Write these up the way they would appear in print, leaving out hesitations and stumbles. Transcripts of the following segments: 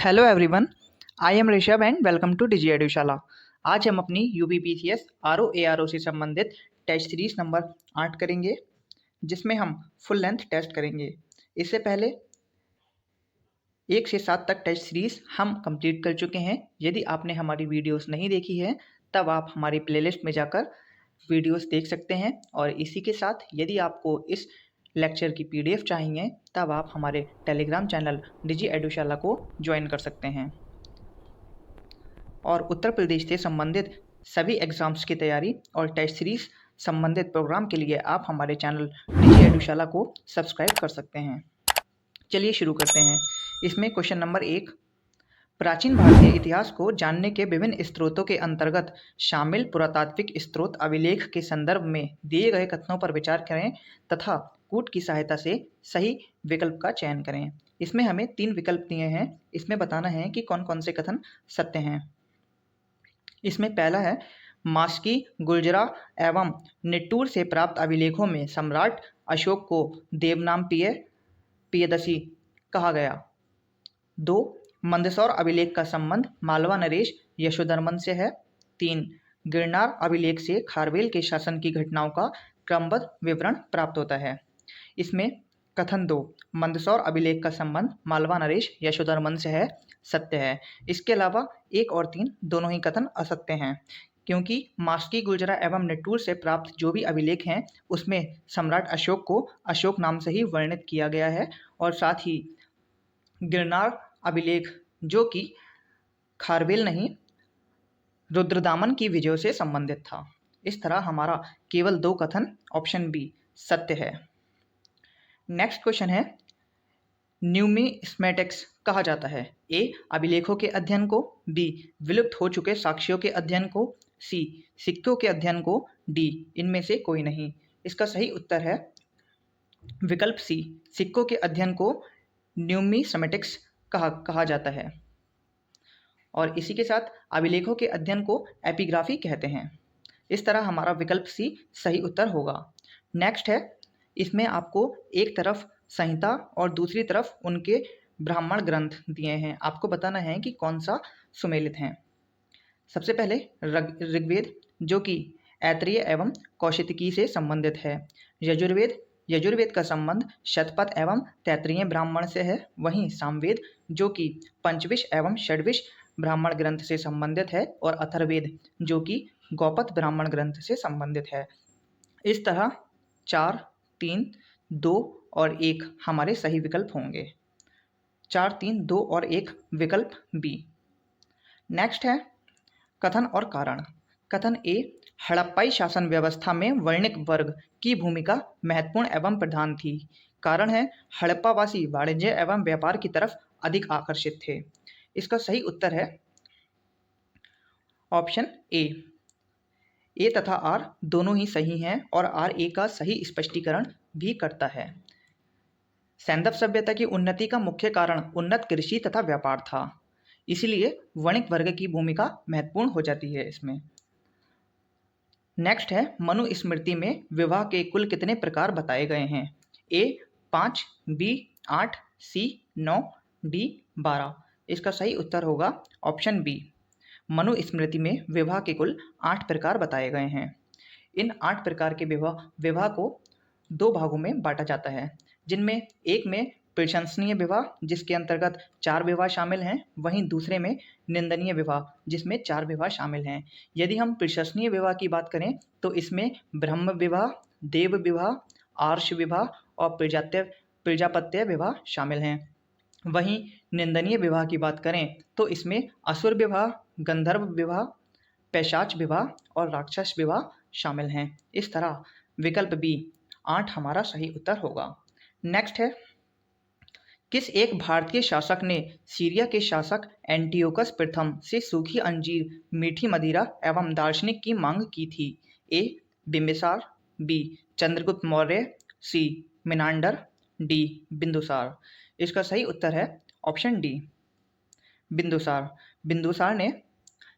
Hello everyone, I am Rishabh and welcome to Digi Edushala. आज हम अपनी यूपीपीसीएस आरओ एआरओ से संबंधित टेस्ट सीरीज नंबर 8 करेंगे, जिसमें हम फुल लेंथ टेस्ट करेंगे। इससे पहले 1 से 7 तक टेस्ट सीरीज हम कंप्लीट कर चुके हैं। यदि आपने हमारी वीडियोस नहीं देखी है तब आप हमारी प्लेलिस्ट में जाकर वीडियोस देख सकते हैं। और इसी के साथ यदि आपको इस लेक्चर की पीडीएफ चाहिए तब आप हमारे टेलीग्राम चैनल डिजी एडुशाला को ज्वाइन कर सकते हैं। और उत्तर प्रदेश से संबंधित सभी एग्ज़ाम्स की तैयारी और टेस्ट सीरीज संबंधित प्रोग्राम के लिए आप हमारे चैनल डिजी एडुशाला को सब्सक्राइब कर सकते हैं। चलिए शुरू करते हैं। इसमें क्वेश्चन नंबर 1, प्राचीन भारतीय इतिहास को जानने के विभिन्न स्रोतों के अंतर्गत शामिल पुरातात्विक स्रोत अभिलेख के संदर्भ में दिए गए कथनों पर विचार करें तथा कूट की सहायता से सही विकल्प का चयन करें। इसमें हमें 3 विकल्प दिए हैं। इसमें बताना है कि कौन कौन से कथन सत्य हैं। इसमें पहला है, मास्की, गुर्जरा एवं निट्टूर से प्राप्त अभिलेखों में सम्राट अशोक को देवनाम पियदसी कहा गया। 2, मंदसौर अभिलेख का संबंध मालवा नरेश यशोधर्मन से है। 3, गिरनार अभिलेख से खारवेल के शासन की घटनाओं का क्रमबद्ध विवरण प्राप्त होता है। इसमें कथन 2, मंदसौर अभिलेख का संबंध मालवा नरेश यशोधर्मन से है, सत्य है। इसके अलावा 1 और 3 दोनों ही कथन असत्य हैं, क्योंकि मास्की, गुर्जरा एवं निट्टूर से प्राप्त जो भी अभिलेख हैं उसमें सम्राट अशोक को अशोक नाम से ही वर्णित किया गया है। और साथ ही गिरनार अभिलेख जो कि खारवेल नहीं रुद्रदामन की विजयों से संबंधित था। इस तरह हमारा केवल 2 कथन ऑप्शन बी सत्य है। नेक्स्ट क्वेश्चन है, न्यूमिस्मेटिक्स कहा जाता है। ए, अभिलेखों के अध्ययन को। बी, विलुप्त हो चुके साक्ष्यों के अध्ययन को। सी, सिक्कों के अध्ययन को। डी, इनमें से कोई नहीं। इसका सही उत्तर है विकल्प सी, सिक्कों के अध्ययन को न्यूमिस्मेटिक्स कहा जाता है। और इसी के साथ अभिलेखों के अध्ययन को एपिग्राफी कहते हैं। इस तरह हमारा विकल्प सी सही उत्तर होगा। नेक्स्ट है, इसमें आपको एक तरफ संहिता और दूसरी तरफ उनके ब्राह्मण ग्रंथ दिए हैं। आपको बताना है कि कौन सा सुमेलित हैं। सबसे पहले ऋग्वेद जो कि ऐत्रेय एवं कौशिकी से संबंधित है। यजुर्वेद का संबंध शतपथ एवं तैत्तिरीय ब्राह्मण से है। वहीं सामवेद जो कि पंचविश एवं षड्विश ब्राह्मण ग्रंथ से संबंधित है। और अथर्ववेद जो कि गौपथ ब्राह्मण ग्रंथ से संबंधित है। इस तरह 4, 3, 2 और 1 हमारे सही विकल्प होंगे। 4, 3, 2 और 1 विकल्प बी। नेक्स्ट है कथन और कारण। कथन ए, हड़प्पाई शासन व्यवस्था में वर्णिक वर्ग की भूमिका महत्वपूर्ण एवं प्रधान थी। कारण है, हड़प्पावासी वाणिज्य एवं व्यापार की तरफ अधिक आकर्षित थे। इसका सही उत्तर है ऑप्शन ए तथा आर दोनों ही सही हैं और आर ए का सही स्पष्टीकरण भी करता है। सैंधव सभ्यता की उन्नति का मुख्य कारण उन्नत कृषि तथा व्यापार था, इसलिए वणिक वर्ग की भूमिका महत्वपूर्ण हो जाती है इसमें। नेक्स्ट है, मनुस्मृति में विवाह के कुल कितने प्रकार बताए गए हैं। ए 5, बी 8, सी 9, डी 12। इसका सही उत्तर होगा ऑप्शन बी। मनुस्मृति में विवाह के कुल 8 प्रकार बताए गए हैं। इन 8 प्रकार के विवाह को 2 भागों में बांटा जाता है, जिनमें एक में प्रशंसनीय विवाह जिसके अंतर्गत 4 विवाह शामिल हैं, वहीं दूसरे में निंदनीय विवाह जिसमें 4 विवाह शामिल हैं। यदि हम प्रशंसनीय विवाह की बात करें तो इसमें ब्रह्म विवाह, देव विवाह, आर्ष विवाह और प्रजापत्य विवाह शामिल हैं। वहीं निंदनीय विवाह की बात करें तो इसमें असुर विवाह, गंधर्व विवाह, पैशाच विवाह और राक्षस विवाह शामिल हैं। इस तरह विकल्प बी 8 हमारा सही उत्तर होगा। नेक्स्ट है, किस एक भारतीय शासक ने सीरिया के शासक एंटियोकस प्रथम से सूखी अंजीर, मीठी मदिरा एवं दार्शनिक की मांग की थी। ए बिम्बिसार, बी चंद्रगुप्त मौर्य, सी मिनांडर, डी बिंदुसार। इसका सही उत्तर है ऑप्शन डी बिंदुसार ने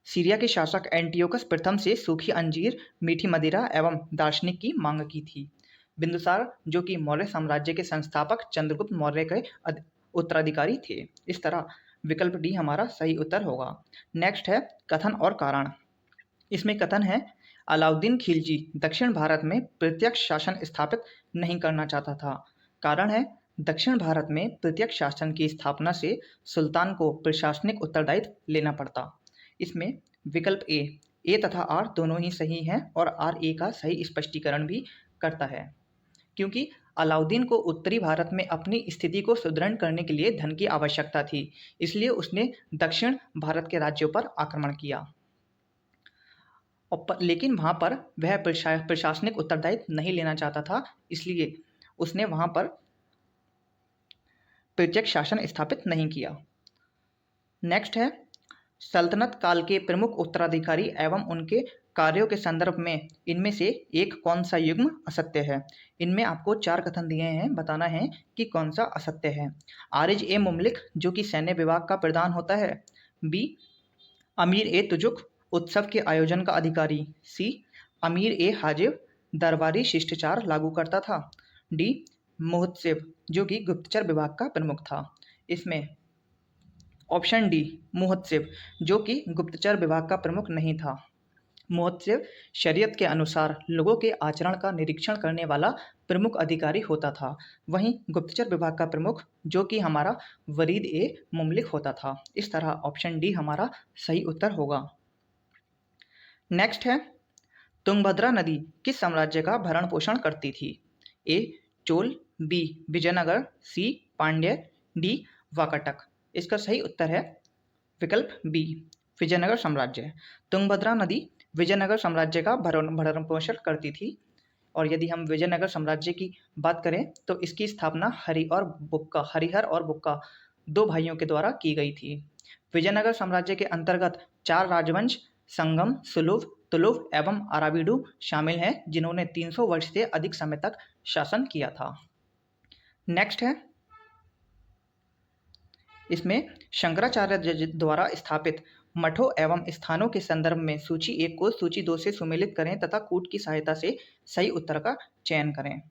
सीरिया के शासक एंटियोकस प्रथम से सूखी अंजीर, मीठी मदिरा एवं दार्शनिक की मांग की थी। बिंदुसार जो कि मौर्य साम्राज्य के संस्थापक चंद्रगुप्त मौर्य के उत्तराधिकारी थे। इस तरह विकल्प डी हमारा सही उत्तर होगा। नेक्स्ट है कथन और कारण। इसमें कथन है अलाउद्दीन खिलजी दक्षिण भारत में प्रत्यक्ष शासन स्थापित नहीं करना चाहता था। कारण है दक्षिण भारत में प्रत्यक्ष शासन की स्थापना से सुल्तान को प्रशासनिक उत्तरदायित्व लेना पड़ता। इसमें विकल्प ए तथा आर दोनों ही सही हैं और आर ए का सही स्पष्टीकरण भी करता है, क्योंकि अलाउद्दीन को उत्तरी भारत में अपनी स्थिति को सुदृढ़ करने के लिए धन की आवश्यकता थी, इसलिए उसने दक्षिण भारत के राज्यों पर आक्रमण किया। लेकिन वहाँ पर वह प्रशासनिक उत्तरदायित्व नहीं लेना चाहता था, इसलिए उसने वहाँ पर प्रत्यक्ष शासन स्थापित नहीं किया। नेक्स्ट है सल्तनत काल के प्रमुख उत्तराधिकारी एवं उनके कार्यों के संदर्भ में इनमें से एक कौन सा युग्म असत्य है। इनमें आपको 4 कथन दिए हैं, बताना है कि कौन सा असत्य है। आरिज ए मुमलिक जो कि सैन्य विभाग का प्रधान होता है। बी अमीर ए तुजुक उत्सव के आयोजन का अधिकारी। सी अमीर ए हाजिब दरबारी शिष्टाचार लागू करता था। डी मुहतसिब जो कि गुप्तचर विभाग का प्रमुख था। इसमें ऑप्शन डी मुहतसिब जो कि गुप्तचर विभाग का प्रमुख नहीं था। मुहतसिब शरीयत के अनुसार लोगों के आचरण का निरीक्षण करने वाला प्रमुख अधिकारी होता था। वहीं गुप्तचर विभाग का प्रमुख जो कि हमारा वरीद ए मुमलिक होता था। इस तरह ऑप्शन डी हमारा सही उत्तर होगा। नेक्स्ट है तुंगभद्रा नदी किस साम्राज्य का भरण पोषण करती थी। ए चोल, बी विजयनगर, सी पांड्य, डी वाकाटक। इसका सही उत्तर है विकल्प बी विजयनगर साम्राज्य। तुंगभद्रा नदी विजयनगर साम्राज्य का भरण पोषण करती थी। और यदि हम विजयनगर साम्राज्य की बात करें तो इसकी स्थापना हरिहर और बुक्का 2 भाइयों के द्वारा की गई थी। विजयनगर साम्राज्य के अंतर्गत 4 राजवंश संगम, सुलुव, तुलुव एवं अराविडु शामिल हैं, जिन्होंने 300 वर्ष से अधिक समय तक शासन किया था। नेक्स्ट है इसमें शंकराचार्य द्वारा स्थापित मठों एवं स्थानों के संदर्भ में सूची 1 को सूची 2 से सुमेलित करें तथा कूट की सहायता से सही उत्तर का चयन करें।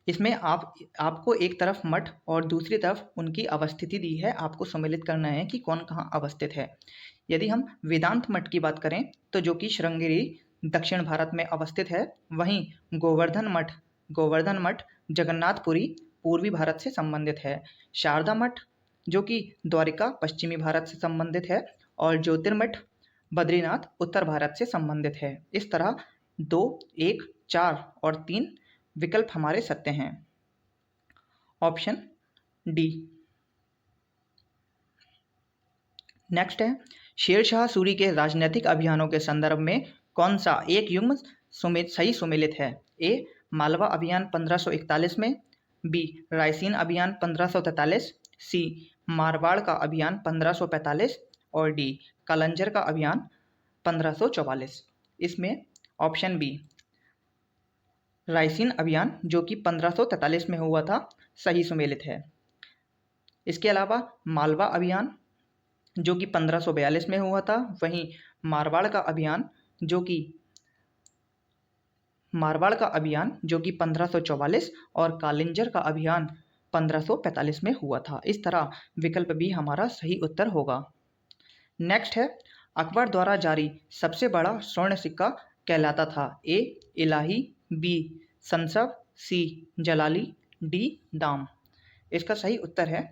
इसमें आपको एक तरफ मठ और दूसरी तरफ उनकी अवस्थिति दी है, आपको सुमेलित करना है कि कौन कहाँ अवस्थित है। यदि हम वेदांत मठ की बात करें तो जो कि श्रृंगेरी दक्षिण भारत में अवस्थित है। वहीं गोवर्धन मठ जगन्नाथपुरी पूर्वी भारत से संबंधित है। शारदा मठ जो कि द्वारिका पश्चिमी भारत से संबंधित है और ज्योतिर्मठ बद्रीनाथ उत्तर भारत से संबंधित है। इस तरह 2, 1, 4 और 3 विकल्प हमारे सत्य हैं। Option D. नेक्स्ट है शेरशाह सूरी के राजनीतिक अभियानों के संदर्भ में कौन सा एक युग्म सही सुमेलित है। ए मालवा अभियान 1541 में, बी रायसीन अभियान 1543, सी मारवाड़ का अभियान 1545 और डी कालंजर का अभियान 1544। इसमें ऑप्शन बी रायसीन अभियान जो कि 1543 में हुआ था सही सुमेलित है। इसके अलावा मालवा अभियान जो कि 1542 में हुआ था, वहीं मारवाड़ का अभियान जो कि 1544 और कालिंजर का अभियान 1545 में हुआ था। इस तरह विकल्प बी हमारा सही उत्तर होगा। नेक्स्ट है अकबर द्वारा जारी सबसे बड़ा स्वर्ण सिक्का कहलाता था। ए इलाही, बी संसव, सी जलाली, डी दाम। इसका सही उत्तर है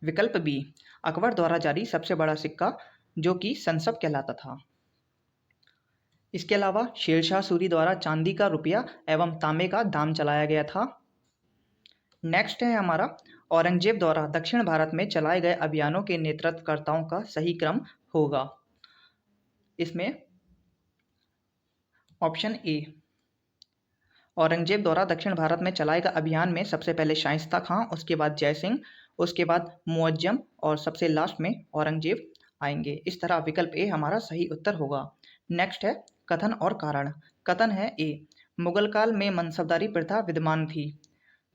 विकल्प बी अकबर द्वारा जारी सबसे बड़ा सिक्का जो कि संसव कहलाता था। इसके अलावा शेरशाह सूरी द्वारा चांदी का रुपया एवं तांबे का दाम चलाया गया था। नेक्स्ट है हमारा औरंगजेब द्वारा दक्षिण भारत में चलाए गए अभियानों के नेतृत्वकर्ताओं का सही क्रम होगा। इसमें ऑप्शन ए औरंगजेब द्वारा दक्षिण भारत में चलाए गए अभियान में सबसे पहले शाइस्ता खां, उसके बाद जयसिंह, उसके बाद मुअज्जम और सबसे लास्ट में औरंगजेब आएंगे। इस तरह विकल्प ए हमारा सही उत्तर होगा। नेक्स्ट है कथन और कारण। कथन है ए मुगल काल में मनसबदारी प्रथा विद्यमान थी।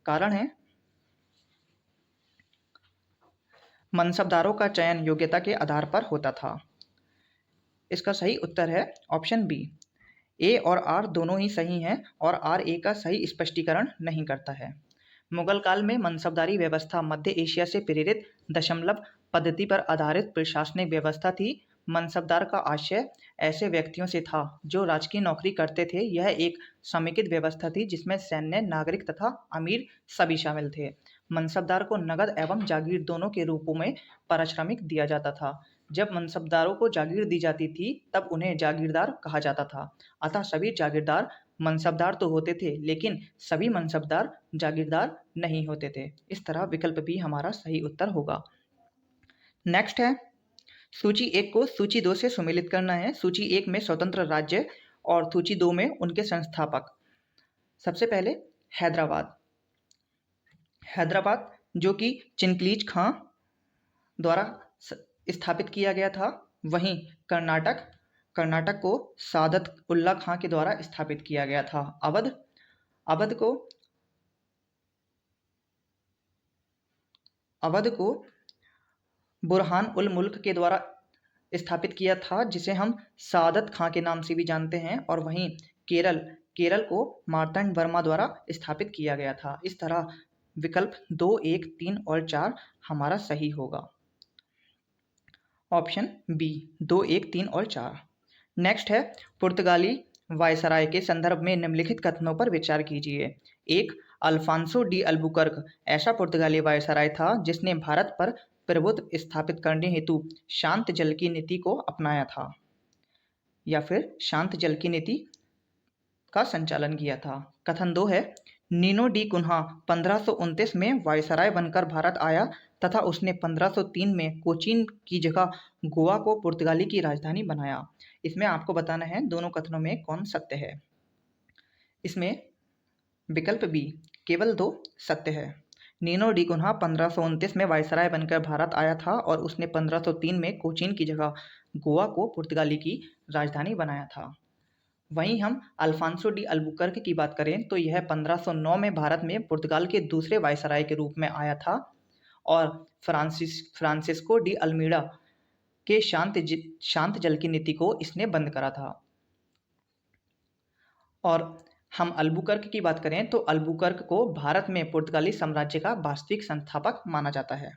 कारण है मनसबदारों का चयन योग्यता के आधार पर होता था। इसका सही उत्तर है ऑप्शन बी। ए और आर दोनों ही सही हैं और आर ए का सही स्पष्टीकरण नहीं करता है। मुगल काल में मनसबदारी व्यवस्था मध्य एशिया से प्रेरित दशमलव पद्धति पर आधारित प्रशासनिक व्यवस्था थी। मनसबदार का आशय ऐसे व्यक्तियों से था जो राजकीय नौकरी करते थे। यह एक समेकित व्यवस्था थी जिसमें सैन्य, नागरिक तथा अमीर सभी शामिल थे। मनसबदार को नगद एवं जागीर दोनों के रूपों में पारिश्रमिक दिया जाता था। जब मनसबदारों को जागीर दी जाती थी तब उन्हें जागीरदार कहा जाता था। अतः सभी जागीरदार मनसबदार तो होते थे, लेकिन सभी मनसबदार जागीरदार नहीं होते थे। इस तरह विकल्प बी हमारा सही उत्तर होगा। नेक्स्ट है, सूची 1 को सूची 2 से सुमेलित करना है। सूची 1 में स्वतंत्र राज्य और सूची 2 में उनके संस्थापक। सबसे पहले हैदराबाद। हैदराबाद जो कि चिंकलीज खां द्वारा स्थापित किया गया था। वहीं कर्नाटक, कर्नाटक को सादत उल्ला खां के द्वारा स्थापित किया गया था। अवध, अवध को बुरहान उल मुल्क के द्वारा स्थापित किया था, जिसे हम सादत खां के नाम से भी जानते हैं। और वहीं केरल, केरल को मार्तंड वर्मा द्वारा स्थापित किया गया था। इस तरह विकल्प 2, 1, 3 और 4 हमारा सही होगा। ऑप्शन बी 2, 1, 3 और 4। नेक्स्ट है, पुर्तगाली वायसराय के संदर्भ में निम्नलिखित कथनों पर विचार कीजिए। 1. अल्फांसो डी अल्बुकर्क ऐसा पुर्तगाली वायसराय था जिसने भारत पर प्रभुत्व स्थापित करने हेतु शांत जल की नीति को अपनाया था, या फिर शांत जल की नीति का संचालन किया था। कथन 2 है, नीनो डी कुन्हा 1529 में वायसराय बनकर भारत आया तथा उसने 1503 में कोचीन की जगह गोवा को पुर्तगाली की राजधानी बनाया। इसमें आपको बताना है दोनों कथनों में कौन सत्य है। इसमें विकल्प बी केवल 2 सत्य है। नीनो डी कुन्हा 1529 में वायसराय बनकर भारत आया था और उसने 1503 में कोचीन की जगह गोवा को पुर्तगाली की राजधानी बनाया था। वहीं हम अल्फांसो डी अल्बुकर्क की बात करें तो यह 1509 में भारत में पुर्तगाल के दूसरे वायसराय के रूप में आया था और फ्रांसिस्को डी अल्मीडा के शांत जल की नीति को इसने बंद करा था। और हम अल्बुकर्क की बात करें तो अल्बुकर्क को भारत में पुर्तगाली साम्राज्य का वास्तविक संस्थापक माना जाता है।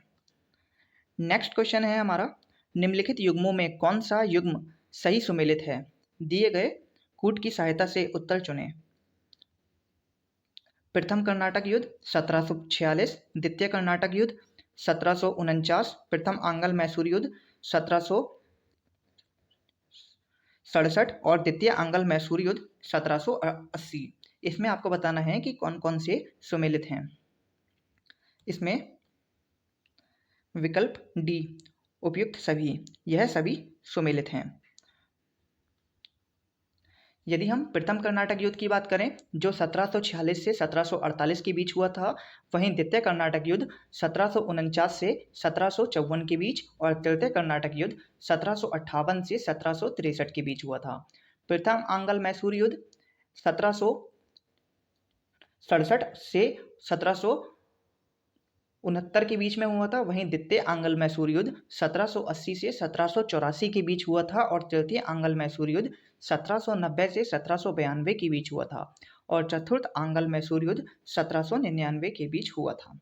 नेक्स्ट क्वेश्चन है हमारा, निम्नलिखित युग्मों में कौन सा युग्म सही सुमेलित है? दिए गए कूट की सहायता से उत्तर चुनें। प्रथम कर्नाटक युद्ध 1746, द्वितीय कर्नाटक युद्ध 1749, प्रथम आंग्ल मैसूर युद्ध 1767 और द्वितीय आंग्ल मैसूर युद्ध 1780। इसमें आपको बताना है कि कौन कौन से सुमेलित हैं। इसमें विकल्प डी उपयुक्त सभी, यह सभी सुमेलित हैं। यदि हम प्रथम कर्नाटक युद्ध की बात करें जो 1746 से 1748 के बीच हुआ था, वहीं द्वितीय कर्नाटक युद्ध 1749 से 1754 के बीच और तृतीय कर्नाटक युद्ध 1758 से 1763 के बीच हुआ था। प्रथम आंग्ल मैसूर युद्ध 1767 से 1769 के बीच में हुआ था। वहीं द्वितीय आंग्ल मैसूर युद्ध 1780 से 1784 के बीच हुआ था और तृतीय आंग्ल मैसूर युद्ध 1790 से 1792 के बीच हुआ था और चतुर्थ आंग्ल मैसूर युद्ध 1799 के बीच हुआ था।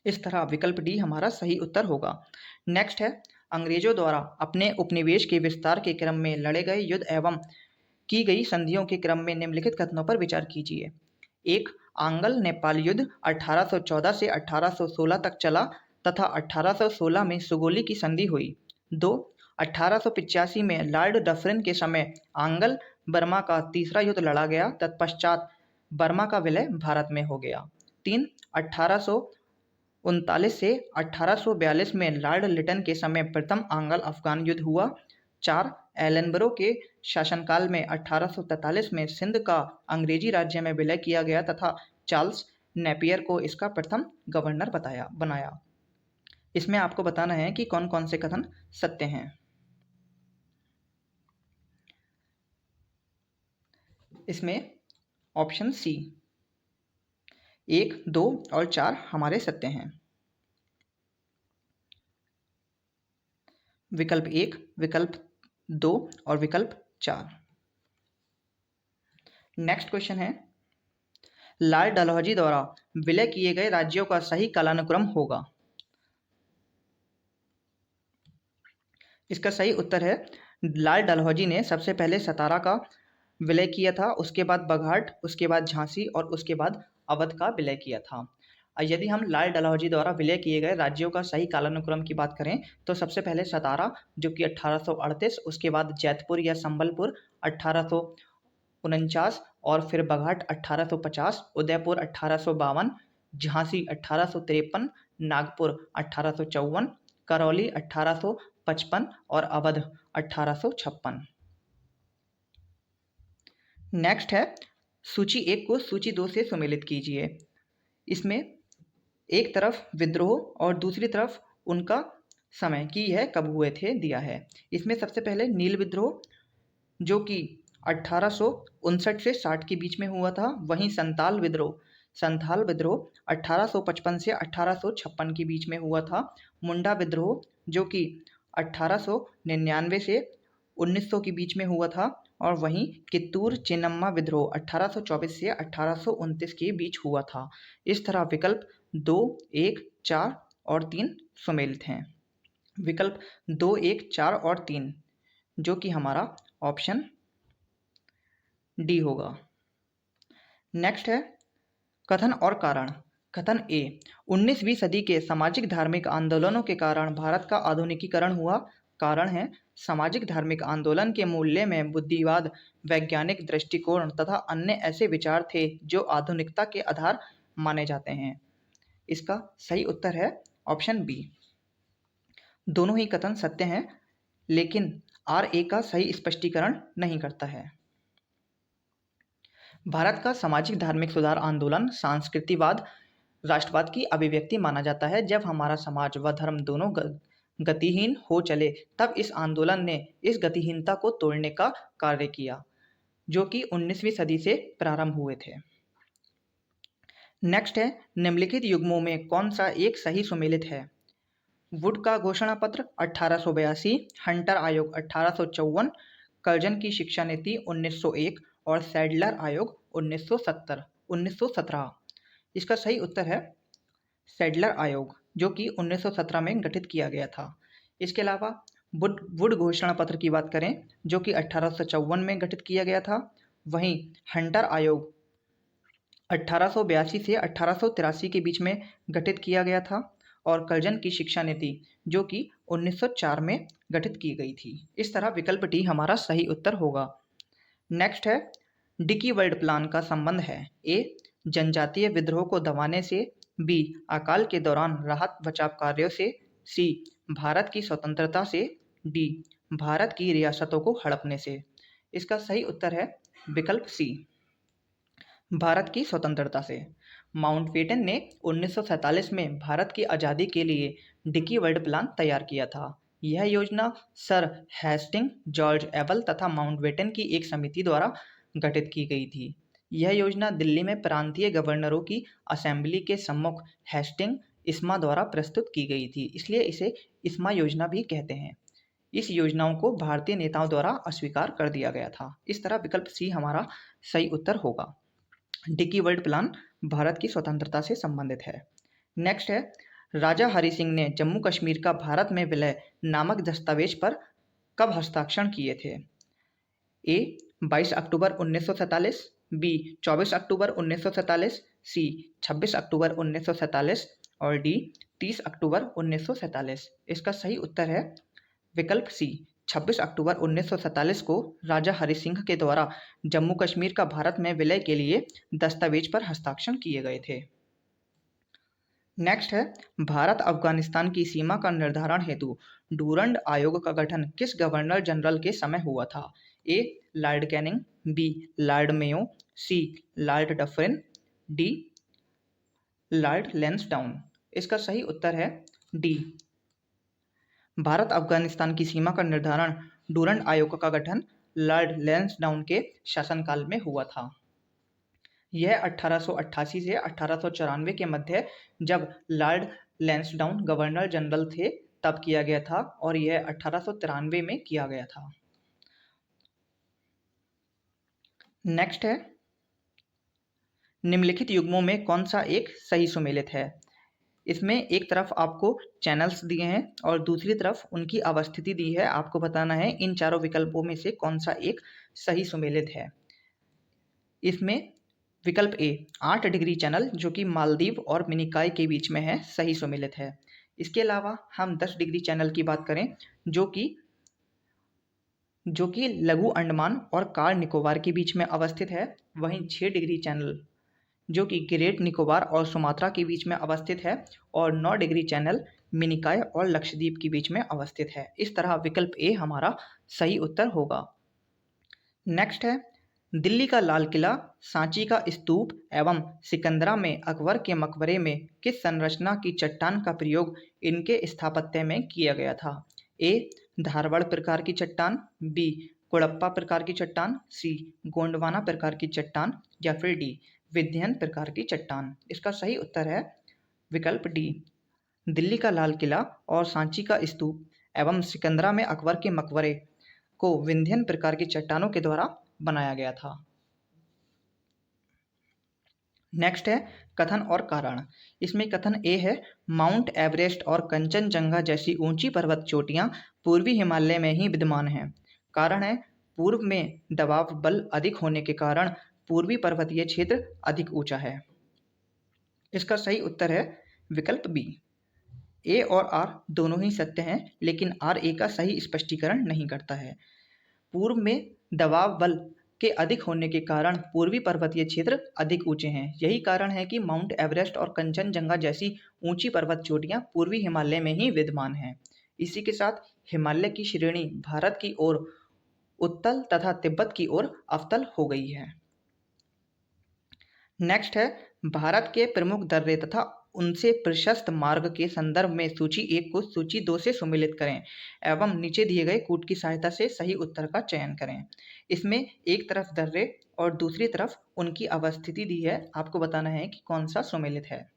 इस तरह विकल्प डी हमारा सही उत्तर होगा। नेक्स्ट है, अंग्रेजों द्वारा अपने उपनिवेश के विस्तार के क्रम में लड़े गए युद्ध एवं की गई संधियों के क्रम में निम्नलिखित कथनों पर विचार कीजिए। 1. आंग्ल नेपाल युद्ध 1814 से 1816 तक चला तथा 1816 में सुगोली की संधि हुई। 2. 1885 में लॉर्ड डफरिन के समय आंग्ल बर्मा का तीसरा युद्ध लड़ा गया, तत्पश्चात बर्मा का विलय भारत में हो गया। 3. 1839 से 1842 में लॉर्ड लिटन के समय प्रथम आंग्ल अफगान युद्ध हुआ। 4. एलनबरो के शासनकाल में 1843 में सिंध का अंग्रेजी राज्य में विलय किया गया तथा चार्ल्स नेपियर को इसका प्रथम गवर्नर बनाया। इसमें आपको बताना है कि कौन कौन से कथन सत्य हैं। इसमें ऑप्शन सी 1, 2 और 4 हमारे सत्य हैं। विकल्प 1, विकल्प 2 और विकल्प 4। नेक्स्ट क्वेश्चन है, लॉर्ड डलहौजी द्वारा विलय किए गए राज्यों का सही कालानुक्रम होगा। इसका सही उत्तर है लाल डलहौजी ने सबसे पहले सतारा का विलय किया था, उसके बाद बघाट, उसके बाद झांसी और उसके बाद अवध का विलय किया था। यदि हम लाल डलहौजी द्वारा विलय किए गए राज्यों का सही कालानुक्रम की बात करें तो सबसे पहले सतारा जो कि 1838, उसके बाद जैतपुर या संबलपुर 1849 और फिर बघाट 1850, उदयपुर 1852, झांसी 1853, नागपुर 1854, करौली 1855 और अवध 1856। नेक्स्ट है सूची 1 को सूची 2 से सुमेलित कीजिए। इसमें एक तरफ विद्रोह और दूसरी तरफ उनका समय कि यह कब हुए थे दिया है। इसमें सबसे पहले नील विद्रोह जो कि 1859 से 60 के बीच में हुआ था। वहीं संथाल विद्रोह 1855 से 1856 के बीच में हुआ था। मुंडा विद्रोह जो कि 1899 से 1900 के बीच में हुआ था। और वहीं कित्तूर चिन्नम्मा विद्रोह 1824 से 1829 के बीच हुआ था। इस तरह विकल्प 2, 1, 4 और 3 सुमेलित हैं। विकल्प 2, 1, 4 और 3 जो कि हमारा ऑप्शन डी होगा। नेक्स्ट है कथन और कारण। कथन ए, 19वीं सदी के सामाजिक धार्मिक आंदोलनों के कारण भारत का आधुनिकीकरण हुआ। कारण है सामाजिक धार्मिक आंदोलन के मूल्य में बुद्धिवाद, वैज्ञानिक दृष्टिकोण तथा अन्य ऐसे विचार थे जो आधुनिकता के आधार माने जाते हैं। इसका सही उत्तर है ऑप्शन बी। दोनों ही कथन सत्य हैं लेकिन आर ए का सही स्पष्टीकरण नहीं करता है। भारत का सामाजिक धार्मिक सुधार आंदोलन सांस्कृतिकवाद, राष्ट्रवाद की अभिव्यक्ति माना जाता है। जब हमारा समाज व धर्म दोनों गतिहीन हो चले तब इस आंदोलन ने इस गतिहीनता को तोड़ने का कार्य किया जो कि 19वीं सदी से प्रारंभ हुए थे। नेक्स्ट है निम्नलिखित युग्मों में कौन सा एक सही सुमेलित है। वुड का घोषणा पत्र 1882, हंटर आयोग 1854, कर्जन की शिक्षा नीति 1901 और सैडलर आयोग 1917। इसका सही उत्तर है सैडलर आयोग जो कि 1917 में गठित किया गया था। इसके अलावा वुड घोषणा पत्र की बात करें जो कि 1854 में गठित किया गया था। वहीं हंटर आयोग 1882 से 1883 के बीच में गठित किया गया था। और कर्जन की शिक्षा नीति जो कि 1904 में गठित की गई थी। इस तरह विकल्प डी हमारा सही उत्तर होगा। नेक्स्ट है डिकी वर्ल्ड प्लान का संबंध है। ए, जनजातीय विद्रोह को दबाने से, बी, अकाल के दौरान राहत बचाव कार्यों से, सी, भारत की स्वतंत्रता से, डी, भारत की रियासतों को हड़पने से। इसका सही उत्तर है विकल्प सी, भारत की स्वतंत्रता से। माउंटबेटन ने 1947 में भारत की आज़ादी के लिए डिकी वर्ल्ड प्लान तैयार किया था। यह योजना सर हेस्टिंग, जॉर्ज एबल तथा माउंटबेटन की एक समिति द्वारा गठित की गई थी। यह योजना दिल्ली में प्रांतीय गवर्नरों की असेंबली के सम्मुख हेस्टिंग इस्मा द्वारा प्रस्तुत की गई थी, इसलिए इसे इस्मा योजना भी कहते हैं। इस योजनाओं को भारतीय नेताओं द्वारा अस्वीकार कर दिया गया था। इस तरह विकल्प सी हमारा सही उत्तर होगा। डिकी वर्ल्ड प्लान भारत की स्वतंत्रता से संबंधित है। नेक्स्ट है राजा हरि सिंह ने जम्मू कश्मीर का भारत में विलय नामक दस्तावेज पर कब हस्ताक्षर किए थे। ए, 22 अक्टूबर 1947, बी, 24 अक्टूबर 1947, सी, 26 अक्टूबर 1947 और डी, 30 अक्टूबर 1947। इसका सही उत्तर है विकल्प सी, 26 अक्टूबर 1947 को राजा हरि सिंह के द्वारा जम्मू कश्मीर का भारत में विलय के लिए दस्तावेज पर हस्ताक्षर किए गए थे। नेक्स्ट है भारत अफगानिस्तान की सीमा का निर्धारण हेतु डूरंड आयोग का गठन किस गवर्नर जनरल के समय हुआ था। A, Lord Canning, B, Lord Mayo, C, Lord Dufferin, D, Lord Lansdowne. इसका सही उत्तर है डी, भारत अफगानिस्तान की सीमा का निर्धारण डूरंड आयोग का गठन लॉर्ड लैंसडाउन के शासनकाल में हुआ था। यह 1888 से 1894 के मध्य जब लॉर्ड लैंसडाउन गवर्नर जनरल थे तब किया गया था और यह 1893 में किया गया था। नेक्स्ट है निम्नलिखित युग्मों में कौन सा एक सही सुमेलित है। इसमें एक तरफ आपको चैनल्स दिए हैं और दूसरी तरफ उनकी अवस्थिति दी है। आपको बताना है इन चारों विकल्पों में से कौन सा एक सही सुमेलित है। इसमें विकल्प ए 8 डिग्री चैनल जो कि मालदीव और मिनिकॉय के बीच में है, सही सुमेलित है। इसके अलावा हम 10 डिग्री चैनल की बात करें जो कि लघु अंडमान और कार निकोबार के बीच में अवस्थित है। वहीं 6 डिग्री चैनल जो कि ग्रेट निकोबार और सुमात्रा के बीच में अवस्थित है और 9 डिग्री चैनल मिनिकॉय और लक्षद्वीप के बीच में अवस्थित है। इस तरह विकल्प ए हमारा सही उत्तर होगा। नेक्स्ट है, दिल्ली का लाल किला, सांची का स्तूप एवं सिकंदरा में अकबर के मकबरे में किस संरचना की चट्टान का प्रयोग इनके स्थापत्य में किया गया था? ए धारवाड़ प्रकार की चट्टान, बी कुड़प्पा प्रकार की चट्टान, सी गोंडवाना प्रकार की चट्टान या फिर डी विंध्यन प्रकार की चट्टान। इसका सही उत्तर है विकल्प डी, दिल्ली का लाल किला और सांची का स्तूप एवं सिकंदरा में अकबर के मकबरे को विंध्यन प्रकार की चट्टानों के द्वारा बनाया गया था। नेक्स्ट है कथन और कारण। इसमें कथन ए है, माउंट एवरेस्ट और कंचनजंगा जैसी ऊंची पर्वत चोटियां पूर्वी हिमालय में ही विद्यमान हैं। कारण है, पूर्व में दबाव बल अधिक होने के कारण पूर्वी पर्वतीय क्षेत्र अधिक ऊंचा है। इसका सही उत्तर है विकल्प बी। ए और आर दोनों ही सत्य हैं, लेकिन आर ए का सही स्पष्टीकरण नहीं करता है। पूर्व में दबाव बल के अधिक होने के कारण पूर्वी पर्वतीय क्षेत्र अधिक ऊंचे हैं। यही कारण है कि माउंट एवरेस्ट और कंचनजंगा जैसी ऊंची पर्वत चोटियां पूर्वी हिमालय में ही विद्यमान हैं। इसी के साथ हिमालय की श्रेणी भारत की ओर उत्तल तथा तिब्बत की ओर अवतल हो गई है। नेक्स्ट है, भारत के प्रमुख दर्रे तथा उनसे प्रशस्त मार्ग के संदर्भ में सूची 1 को सूची 2 से सुमेलित करें एवं नीचे दिए गए कूट की सहायता से सही उत्तर का चयन करें। इसमें एक तरफ दर्रे और दूसरी तरफ उनकी अवस्थिति दी है। आपको बताना है कि कौन सा सुमेलित है।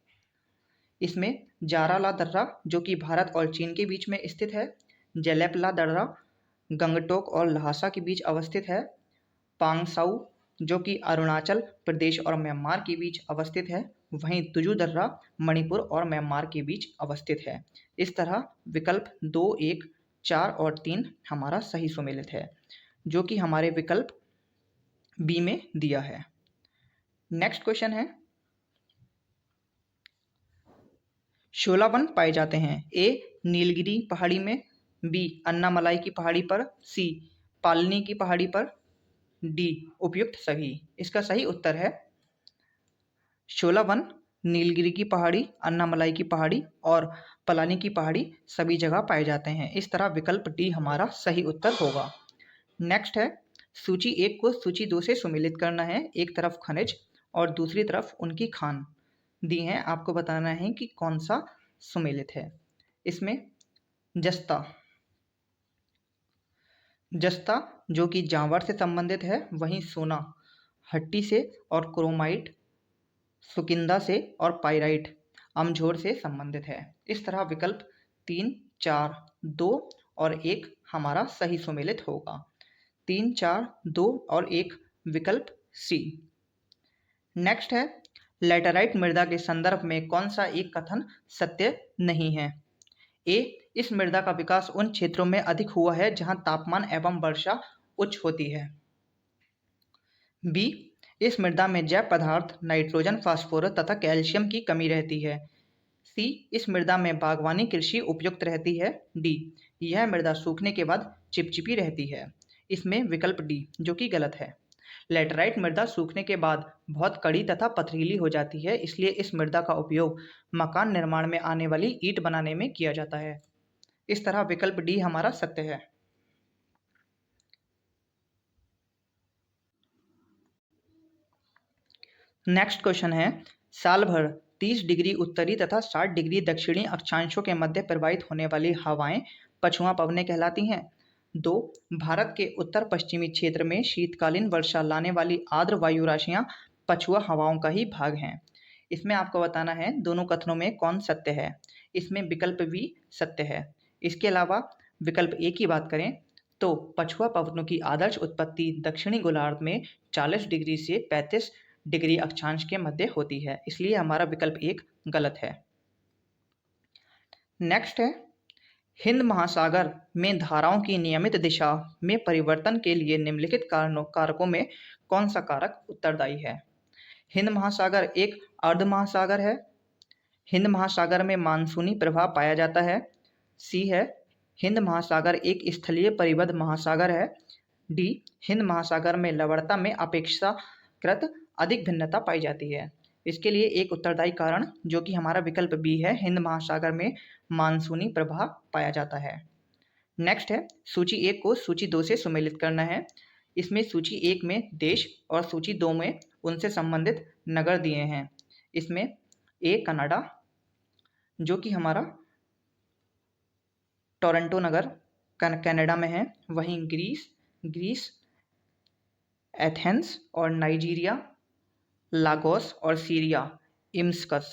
इसमें जाराला दर्रा जो कि भारत और चीन के बीच में स्थित है, जेलेपला दर्रा गंगटोक और लहासा के बीच अवस्थित है, पांगसाउ जो कि अरुणाचल प्रदेश और म्यांमार के बीच अवस्थित है, वहीं तुजु दर्रा मणिपुर और म्यांमार के बीच अवस्थित है। इस तरह विकल्प 2, 1, 4 और 3 हमारा सही सुमेलित है, जो कि हमारे विकल्प बी में दिया है। नेक्स्ट क्वेश्चन है, शोला वन पाए जाते हैं ए नीलगिरी पहाड़ी में, बी अन्नामलाई की पहाड़ी पर, सी पालनी की पहाड़ी पर, डी उपयुक्त सभी। इसका सही उत्तर है शोला वन नीलगिरी की पहाड़ी, अन्नामलाई की पहाड़ी और पलानी की पहाड़ी सभी जगह पाए जाते हैं। इस तरह विकल्प डी हमारा सही उत्तर होगा। नेक्स्ट है, सूची 1 को सूची 2 से सुमेलित करना है। एक तरफ खनिज और दूसरी तरफ उनकी खान दी हैं। आपको बताना है कि कौन सा सुमेलित है। इसमें जस्ता जो कि जांवर से संबंधित है, वहीं सोना हट्टी से और क्रोमाइट सुकिंदा से और पाइराइट अमझोर से संबंधित है। इस तरह विकल्प 3, 4, 2 और 1 हमारा सही सुमेलित होगा। 3, 4, 2 और 1 विकल्प सी। नेक्स्ट है, लैटेराइट मृदा के संदर्भ में कौन सा एक कथन सत्य नहीं है? ए इस मृदा का विकास उन क्षेत्रों में अधिक हुआ है जहां तापमान एवं वर्षा उच्च होती है। बी इस मृदा में जैव पदार्थ नाइट्रोजन, फास्फोरस तथा कैल्शियम की कमी रहती है। सी इस मृदा में बागवानी कृषि उपयुक्त रहती है। डी यह मृदा सूखने के बाद चिपचिपी रहती है। इसमें विकल्प डी जो कि गलत है। लैटेराइट मृदा सूखने के बाद बहुत कड़ी तथा पथरीली हो जाती है, इसलिए इस मृदा का उपयोग मकान निर्माण में आने वाली ईंट बनाने में किया जाता है। इस तरह विकल्प डी हमारा सत्य है। नेक्स्ट क्वेश्चन है, साल भर 30 डिग्री उत्तरी तथा 60 डिग्री दक्षिणी अक्षांशों के मध्य प्रवाहित होने वाली हवाएं पछुआ पवनें कहलाती हैं। 2 भारत के उत्तर पश्चिमी क्षेत्र में शीतकालीन वर्षा लाने वाली आर्द्र वायु राशियां पछुआ हवाओं का ही भाग हैं। इसमें आपको बताना है दोनों कथनों में कौन सत्य है। इसमें विकल्प बी सत्य है। इसके अलावा विकल्प ए की बात करें तो पछुआ पवनों की आदर्श उत्पत्ति दक्षिणी गोलार्ध में 40 डिग्री से 35 डिग्री अक्षांश के मध्य होती है, इसलिए हमारा विकल्प 1 गलत है। नेक्स्ट है, हिंद महासागर में धाराओं की नियमित दिशा में परिवर्तन के लिए निम्नलिखित कारकों में कौन सा कारक उत्तरदायी है? हिंद महासागर एक अर्ध महासागर है। हिंद महासागर में मानसूनी प्रभाव पाया जाता है। सी है, हिंद महासागर एक स्थलीय परिबद्ध महासागर है। डी, हिंद महासागर में लवणता में अपेक्षाकृत अधिक भिन्नता पाई जाती है। इसके लिए एक उत्तरदायी कारण जो कि हमारा विकल्प बी है, हिंद महासागर में मानसूनी प्रभाव पाया जाता है। नेक्स्ट है, सूची 1 को सूची 2 से सुमेलित करना है। इसमें सूची 1 में देश और सूची 2 में उनसे संबंधित नगर दिए हैं। इसमें ए कनाडा जो कि हमारा टोरंटो नगर कनाडा में है। वहीं ग्रीस एथेंस और नाइजीरिया लागोस और सीरिया इम्स्कस।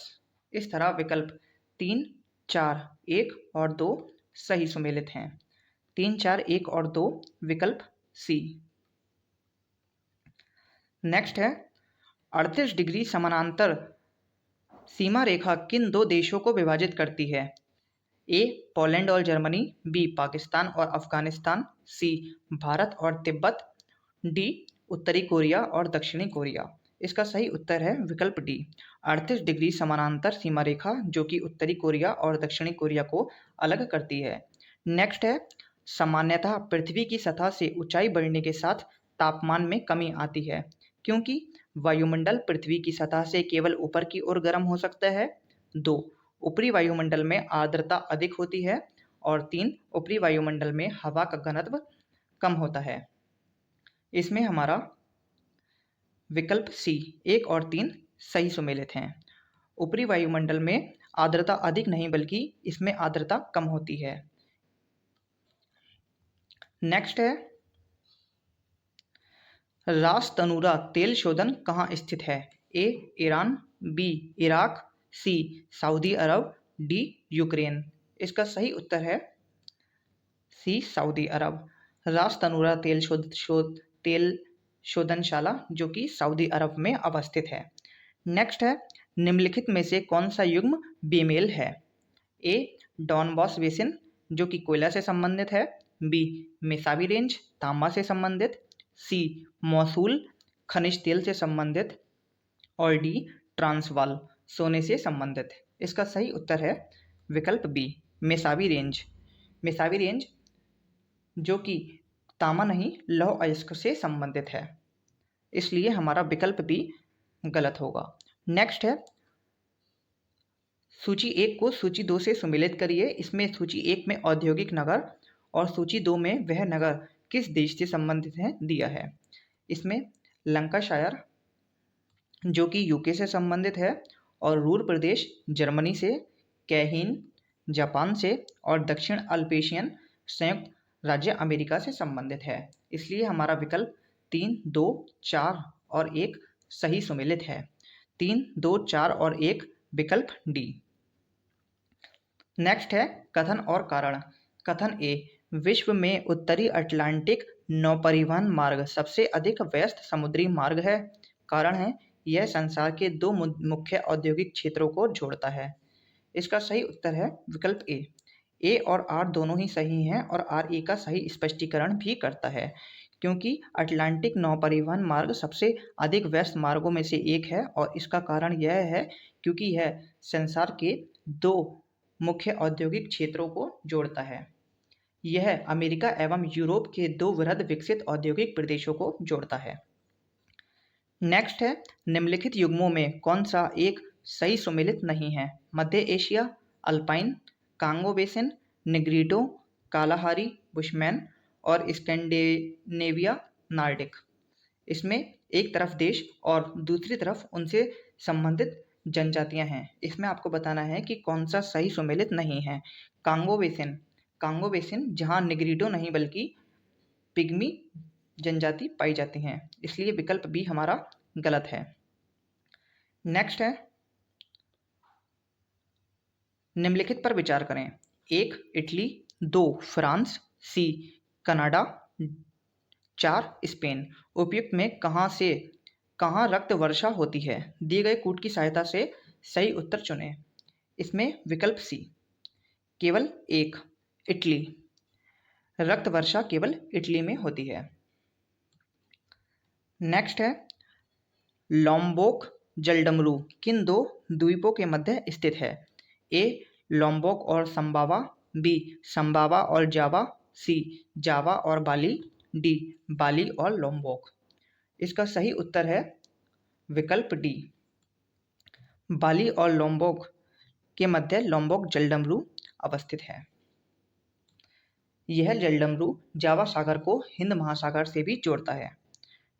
इस तरह विकल्प 3, 4, 1 और 2 सही सुमेलित हैं। 3, 4, 1 और 2 विकल्प सी। नेक्स्ट है, 38 डिग्री समानांतर सीमा रेखा किन 2 देशों को विभाजित करती है? ए पोलैंड और जर्मनी, बी पाकिस्तान और अफगानिस्तान, सी भारत और तिब्बत, डी उत्तरी कोरिया और दक्षिणी कोरिया। इसका सही उत्तर है विकल्प डी, 38 डिग्री समानांतर सीमा रेखा जो कि उत्तरी कोरिया और दक्षिणी कोरिया को अलग करती है। नेक्स्ट है, सामान्यतः पृथ्वी की सतह से ऊंचाई बढ़ने के साथ तापमान में कमी आती है क्योंकि वायुमंडल पृथ्वी की सतह से केवल ऊपर की ओर गर्म हो सकता है। 2, ऊपरी वायुमंडल में आर्द्रता अधिक होती है और 3, ऊपरी वायुमंडल में हवा का घनत्व कम होता है। इसमें हमारा विकल्प सी 1 और 3 सही सुमेलित हैं। ऊपरी वायुमंडल में आर्द्रता अधिक नहीं बल्कि इसमें आर्द्रता कम होती है। नेक्स्ट है, रास तनूरा तेल शोधन कहाँ स्थित है? A Iran, B Iraq, C Saudi Arab, D Ukraine. इसका सही उत्तर है सी सऊदी अरब। रास तनूरा तेल शोधनशाला जो कि सऊदी अरब में अवस्थित है। नेक्स्ट है, निम्नलिखित में से कौन सा युग्म बेमेल है? ए डॉन बॉस बेसिन जो कि कोयला से संबंधित है, बी मेसाबी रेंज तांबा से संबंधित, सी मौसूल खनिज तेल से संबंधित और डी ट्रांसवाल सोने से संबंधित। इसका सही उत्तर है विकल्प B Mesabi Range. Mesabi Range जो कि तांबा नहीं लौह अयस्क से संबंधित है, इसलिए हमारा विकल्प बी गलत होगा। नेक्स्ट है, सूची 1 को सूची 2 से सुमेलित करिए। इसमें सूची 1 में औद्योगिक नगर और सूची 2 में वह नगर किस देश से संबंधित है दिया है। इसमें लंकाशायर जो कि यूके से संबंधित है और रूर प्रदेश जर्मनी से, कैहीन जापान से और दक्षिण अल्पेशियन संयुक्त राज्य अमेरिका से संबंधित है। इसलिए हमारा विकल्प 3, 2, 4 और 1 सही सुमेलित है। 3, 2, 4 और 1 विकल्प डी। नेक्स्ट है, कथन और कारण। कथन ए, विश्व में उत्तरी अटलांटिक नौपरिवहन मार्ग सबसे अधिक व्यस्त समुद्री मार्ग है। कारण है, यह संसार के 2 मुख्य औद्योगिक क्षेत्रों को जोड़ता है। इसका सही उत्तर है विकल्प ए। ए और आर दोनों ही सही हैं और आर ए का सही स्पष्टीकरण भी करता है क्योंकि अटलांटिक नौपरिवहन मार्ग सबसे अधिक व्यस्त मार्गों में से एक है और इसका कारण यह है क्योंकि यह संसार के 2 मुख्य औद्योगिक क्षेत्रों को जोड़ता है। यह अमेरिका एवं यूरोप के 2 वृहद विकसित औद्योगिक प्रदेशों को जोड़ता है। नेक्स्ट है, निम्नलिखित युग्मों में कौन सा एक सही सुमेलित नहीं है? मध्य Asia, Alpine, Congo basin, Negrito, Kalahari, Bushman और स्कैंडिनेविया नार्डिक। इसमें एक तरफ देश और दूसरी तरफ उनसे संबंधित जनजातियां हैं। इसमें आपको बताना है कि कौन सा सही सुमेलित नहीं है। कांगो बेसिन जहां निग्रीटो नहीं बल्कि पिग्मी जनजाति पाई जाती हैं, इसलिए विकल्प बी हमारा गलत है। नेक्स्ट है, निम्नलिखित पर विचार करें। 1 Italy, 2 France, C Canada, 4 Spain. उपयुक्त में कहाँ रक्त वर्षा होती है? दिए गए कूट की सहायता से सही उत्तर चुनें। इसमें विकल्प सी केवल एक, इटली। रक्त वर्षा केवल इटली में होती है। नेक्स्ट है लॉम्बोक जलडमरू किन दो द्वीपों के मध्य स्थित है? ए लॉम्बोक और संबावा, बी संबावा और जावा, सी जावा और बाली, डी बाली और लॉम्बोक। इसका सही उत्तर है विकल्प डी, बाली और लॉम्बोक के मध्य लॉम्बोक जलडमरू अवस्थित है। यह जलडमरू जावा सागर को हिंद महासागर से भी जोड़ता है।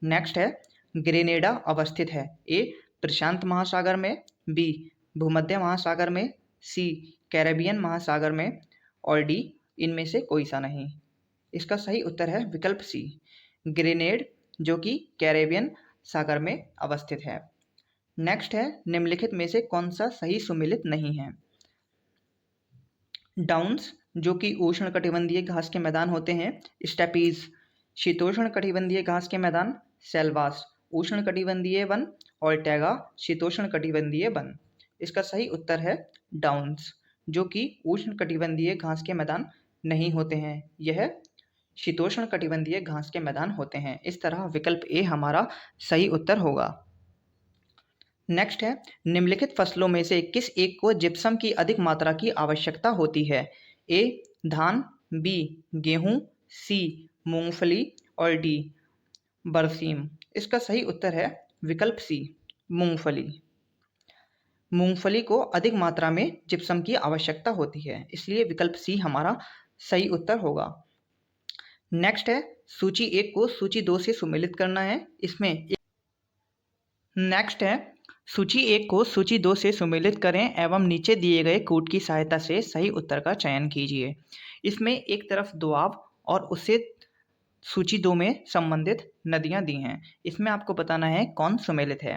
नेक्स्ट है ग्रेनेडा अवस्थित है? ए प्रशांत महासागर में, बी भूमध्य महासागर में, सी कैरेबियन महासागर में और डी इनमें से कोई सा नहीं। इसका सही उत्तर है विकल्प सी, ग्रेनेड, जो कि कैरेबियन सागर में अवस्थित है। नेक्स्ट है निम्नलिखित में से कौन सा सही सुमेलित नहीं है? डाउन्स, जो कि उष्णकटिबंधीय घास के मैदान होते हैं, स्टेपीज शीतोष्णकटिबंधीय घास के मैदान, सेल्वास उष्णकटिबंधीय वन और टैगा शीतोष्णकटिबंधीय वन। इसका सही उत्तर है डाउन्स, जो कि उष्णकटिबंधीय घास के मैदान नहीं होते हैं, यह शीतोष्णकटिबंधीय घास के मैदान होते हैं। इस तरह विकल्प ए हमारा सही उत्तर होगा। नेक्स्ट है निम्नलिखित फसलों में से किस एक को जिप्सम की अधिक मात्रा की आवश्यकता होती है? ए धान, बी गेहूं, सी मूंगफली और डी बरसीम। इसका सही उत्तर है विकल्प सी, मूंगफली। मूंगफली को अधिक मात्रा में जिप्सम की आवश्यकता होती है, इसलिए विकल्प सी हमारा सही उत्तर होगा। नेक्स्ट है सूची 1 को सूची 2 से सुमेलित करना है। नेक्स्ट है सूची 1 को सूची 2 से सुमेलित करें एवं नीचे दिए गए कूट की सहायता से सही उत्तर का चयन कीजिए। इसमें एक तरफ दोआब और उससे सूची 2 में संबंधित नदियां दी हैं। इसमें आपको बताना है कौन सुमेलित है।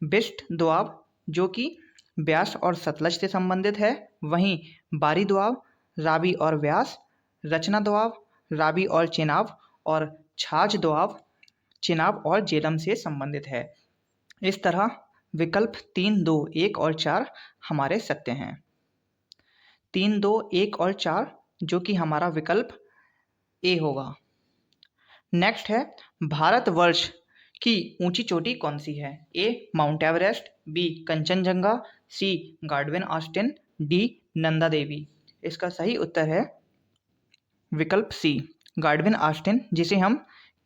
बिस्ट दोआब, जो कि ब्यास और सतलज से संबंधित है, वहीं बारी दोआब रावी और व्यास, रचना दोआब रावी और चेनाब और छाछ दोआब चेनाब और जेलम से संबंधित है। इस तरह विकल्प 3, 2, 1 और 4 हमारे सत्य हैं। 3, 2, 1 और 4 जो कि हमारा विकल्प ए होगा। नेक्स्ट है भारतवर्ष की ऊंची चोटी कौन सी है? ए माउंट एवरेस्ट, बी कंचनजंगा, सी Godwin Austin, D Nanda Devi. इसका सही उत्तर है विकल्प सी, गार्डविन ऑस्टिन, जिसे हम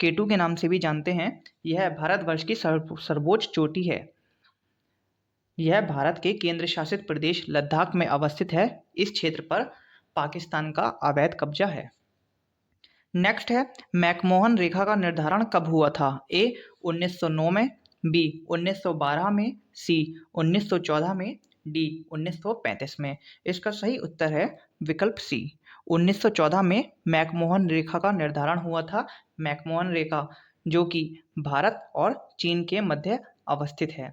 केटू के नाम से भी जानते हैं। यह भारतवर्ष की सर्वोच्च चोटी है। यह भारत के केंद्र शासित प्रदेश लद्दाख में अवस्थित है। इस क्षेत्र पर पाकिस्तान का अवैध कब्जा है। नेक्स्ट है मैकमोहन रेखा का निर्धारण कब हुआ था? ए 1909 में, बी 1912 में, सी 1914 में, डी 1935 में। इसका सही उत्तर है विकल्प सी, 1914 में मैकमोहन रेखा का निर्धारण हुआ था। मैकमोहन रेखा जो कि भारत और चीन के मध्य अवस्थित है।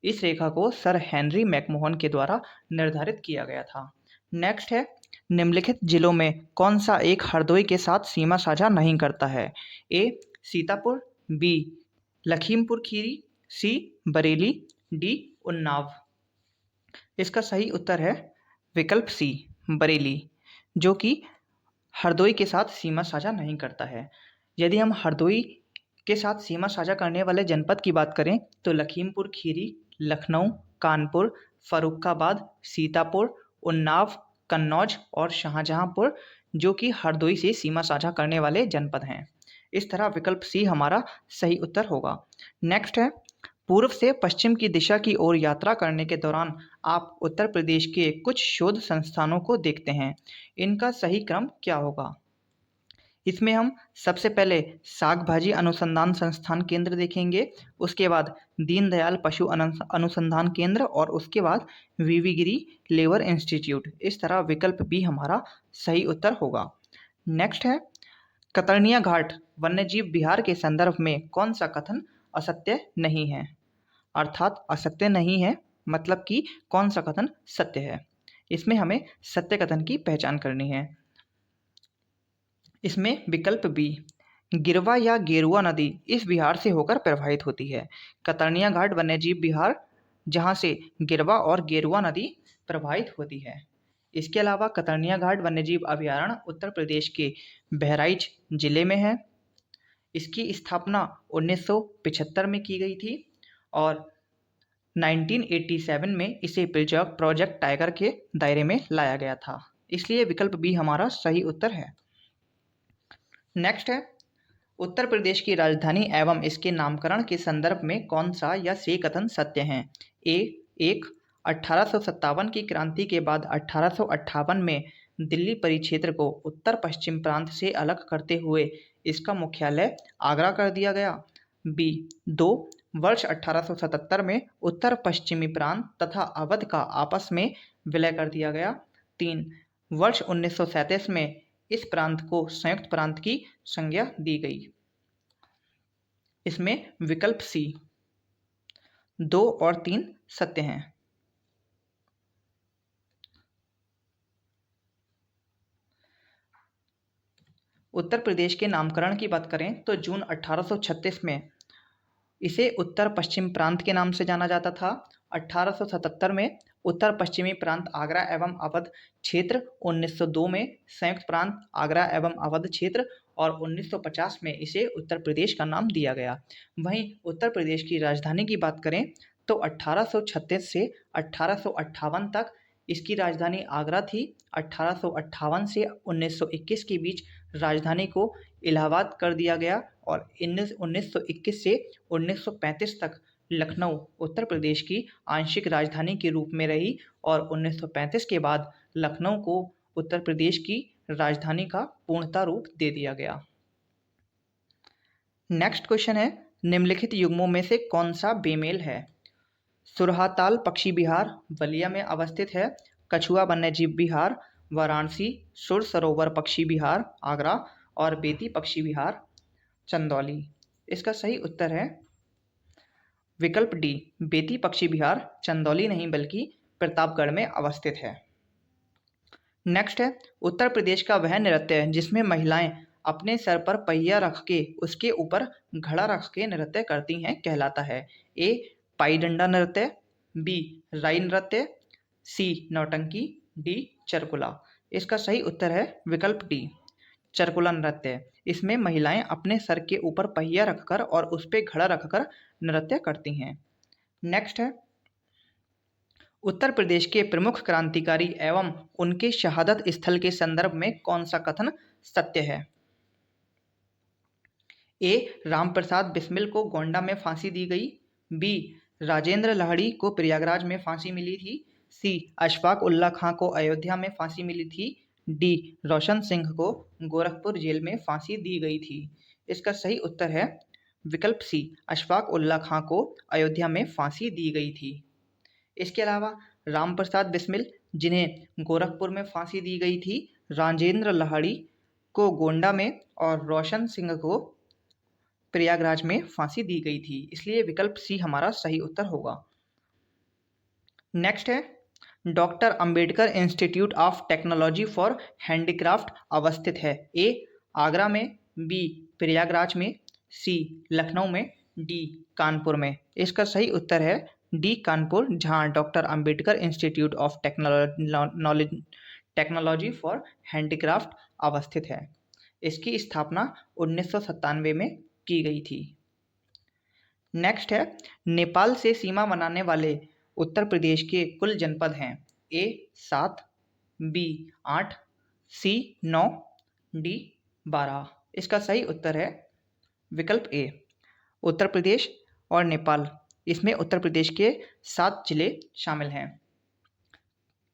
इस रेखा को सर हेनरी मैकमोहन के द्वारा निर्धारित किया गया था। नेक्स्ट है निम्नलिखित जिलों में कौन सा एक हरदोई के साथ सीमा साझा नहीं करता है? ए सीतापुर, बी लखीमपुर खीरी, सी बरेली, डी उन्नाव। इसका सही उत्तर है विकल्प सी, बरेली, जो कि हरदोई के साथ सीमा साझा नहीं करता है। यदि हम हरदोई के साथ सीमा साझा करने वाले जनपद की बात करें तो लखीमपुर खीरी, लखनऊ, कानपुर, फर्रुखाबाद, सीतापुर, उन्नाव, कन्नौज और शाहजहांपुर जो कि हरदोई से सीमा साझा करने वाले जनपद हैं। इस तरह विकल्प सी हमारा सही उत्तर होगा। नेक्स्ट है पूर्व से पश्चिम की दिशा की ओर यात्रा करने के दौरान आप उत्तर प्रदेश के कुछ शोध संस्थानों को देखते हैं। इनका सही क्रम क्या होगा? इसमें हम सबसे पहले साग भाजी अनुसंधान संस्थान केंद्र देखेंगे, उसके बाद दीनदयाल पशु अनुसंधान केंद्र और उसके बाद वीवी गिरी लेबर इंस्टीट्यूट। इस तरह विकल्प बी हमारा सही उत्तर होगा। नेक्स्ट है कतर्निया घाट वन्यजीव विहार के संदर्भ में कौन सा कथन असत्य नहीं है? अर्थात असत्य नहीं है मतलब कि कौन सा कथन सत्य है। इसमें हमें सत्य कथन की पहचान करनी है। इसमें विकल्प बी, गिरवा या गेरुआ नदी इस विहार से होकर प्रवाहित होती है। कतर्निया घाट वन्यजीव विहार जहाँ से गिरवा और गेरुआ नदी प्रवाहित होती है। इसके अलावा कतर्निया घाट वन्यजीव अभयारण्य उत्तर प्रदेश के बहराइच जिले में है। इसकी स्थापना 1975 में की गई थी और 1987 में इसे प्रोजेक्ट टाइगर के दायरे में लाया गया था। इसलिए विकल्प बी हमारा सही उत्तर है। नेक्स्ट है, उत्तर प्रदेश की राजधानी एवं इसके नामकरण के संदर्भ में कौन सा या से कथन सत्य है? एक 1857 की क्रांति के बाद 1858 में दिल्ली परिक्षेत्र को उत्तर पश्चिम प्रांत से अलग करते हुए इसका मुख्यालय आगरा कर दिया गया। बी 2 वर्ष 1877 में उत्तर पश्चिमी प्रांत तथा अवध का आपस में विलय कर दिया गया। 3 वर्ष 1937 में इस प्रांत को संयुक्त प्रांत की संज्ञा दी गई। इसमें विकल्प सी 2 और 3 सत्य हैं। उत्तर प्रदेश के नामकरण की बात करें तो जून 1836 में इसे उत्तर पश्चिम प्रांत के नाम से जाना जाता था। 1877 में उत्तर पश्चिमी प्रांत आगरा एवं अवध क्षेत्र, 1902 में संयुक्त प्रांत आगरा एवं अवध क्षेत्र और 1950 में इसे उत्तर प्रदेश का नाम दिया गया। वहीं उत्तर प्रदेश की राजधानी की बात करें तो 1836 से 1858 तक इसकी राजधानी आगरा थी। 1858 से 1921 के बीच राजधानी को इलाहाबाद कर दिया गया और 1921 से 1935 तक लखनऊ उत्तर प्रदेश की आंशिक राजधानी के रूप में रही और 1935 के बाद लखनऊ को उत्तर प्रदेश की राजधानी का पूर्णतः रूप दे दिया गया। नेक्स्ट क्वेश्चन है, निम्नलिखित युग्मों में से कौन सा बेमेल है? सुरहाताल पक्षी विहार बलिया में अवस्थित है। कछुआ वन्यजीव विहार वाराणसी, सुर सरोवर पक्षी विहार आगरा और बेती पक्षी विहार चंदौली। इसका सही उत्तर है विकल्प डी, बेती पक्षी विहार चंदौली नहीं बल्कि प्रतापगढ़ में अवस्थित है। नेक्स्ट है, उत्तर प्रदेश का वह नृत्य जिसमें महिलाएं अपने सर पर पहिया रख के उसके ऊपर घड़ा रख के नृत्य करती हैं कहलाता है? ए पाई डंडा नृत्य, बी राई नृत्य, सी नौटंकी, डी चरकुला। इसका सही उत्तर है विकल्प डी, चरकुला नृत्य। इसमें महिलाएं अपने सर के ऊपर पहिया रखकर और उस पर घड़ा रखकर नृत्य करती हैं। नेक्स्ट है, उत्तर प्रदेश के प्रमुख क्रांतिकारी एवं उनके शहादत स्थल के संदर्भ में कौन सा कथन सत्य है? ए रामप्रसाद बिस्मिल को गोंडा में फांसी दी गई, बी राजेंद्र लाहिड़ी को प्रयागराज में फांसी मिली थी, सी अशफाक उल्ला खां को अयोध्या में फांसी मिली थी, डी रोशन सिंह को गोरखपुर जेल में फांसी दी गई थी। इसका सही उत्तर है विकल्प सी, अशफाक उल्ला खां को अयोध्या में फांसी दी गई थी। इसके अलावा रामप्रसाद बिस्मिल जिन्हें गोरखपुर में फांसी दी गई थी, राजेंद्र लाहिड़ी को गोंडा में और रोशन सिंह को प्रयागराज में फांसी दी गई थी। इसलिए विकल्प सी हमारा सही उत्तर होगा। नेक्स्ट है, doctor Ambedkar institute of technology for handicraft अवस्थित है? ए आगरा में, बी प्रयागराज में, सी लखनऊ में, डी कानपुर में। इसका सही उत्तर है डी कानपुर, जहां doctor Ambedkar institute of technology for handicraft अवस्थित है। इसकी स्थापना 1997 में की गई थी। नेक्स्ट है, नेपाल से सीमा बनाने वाले उत्तर प्रदेश के कुल जनपद हैं? ए 7, बी 8, सी 9, डी 12। इसका सही उत्तर है विकल्प ए, उत्तर प्रदेश और नेपाल। इसमें उत्तर प्रदेश के 7 जिले शामिल हैं,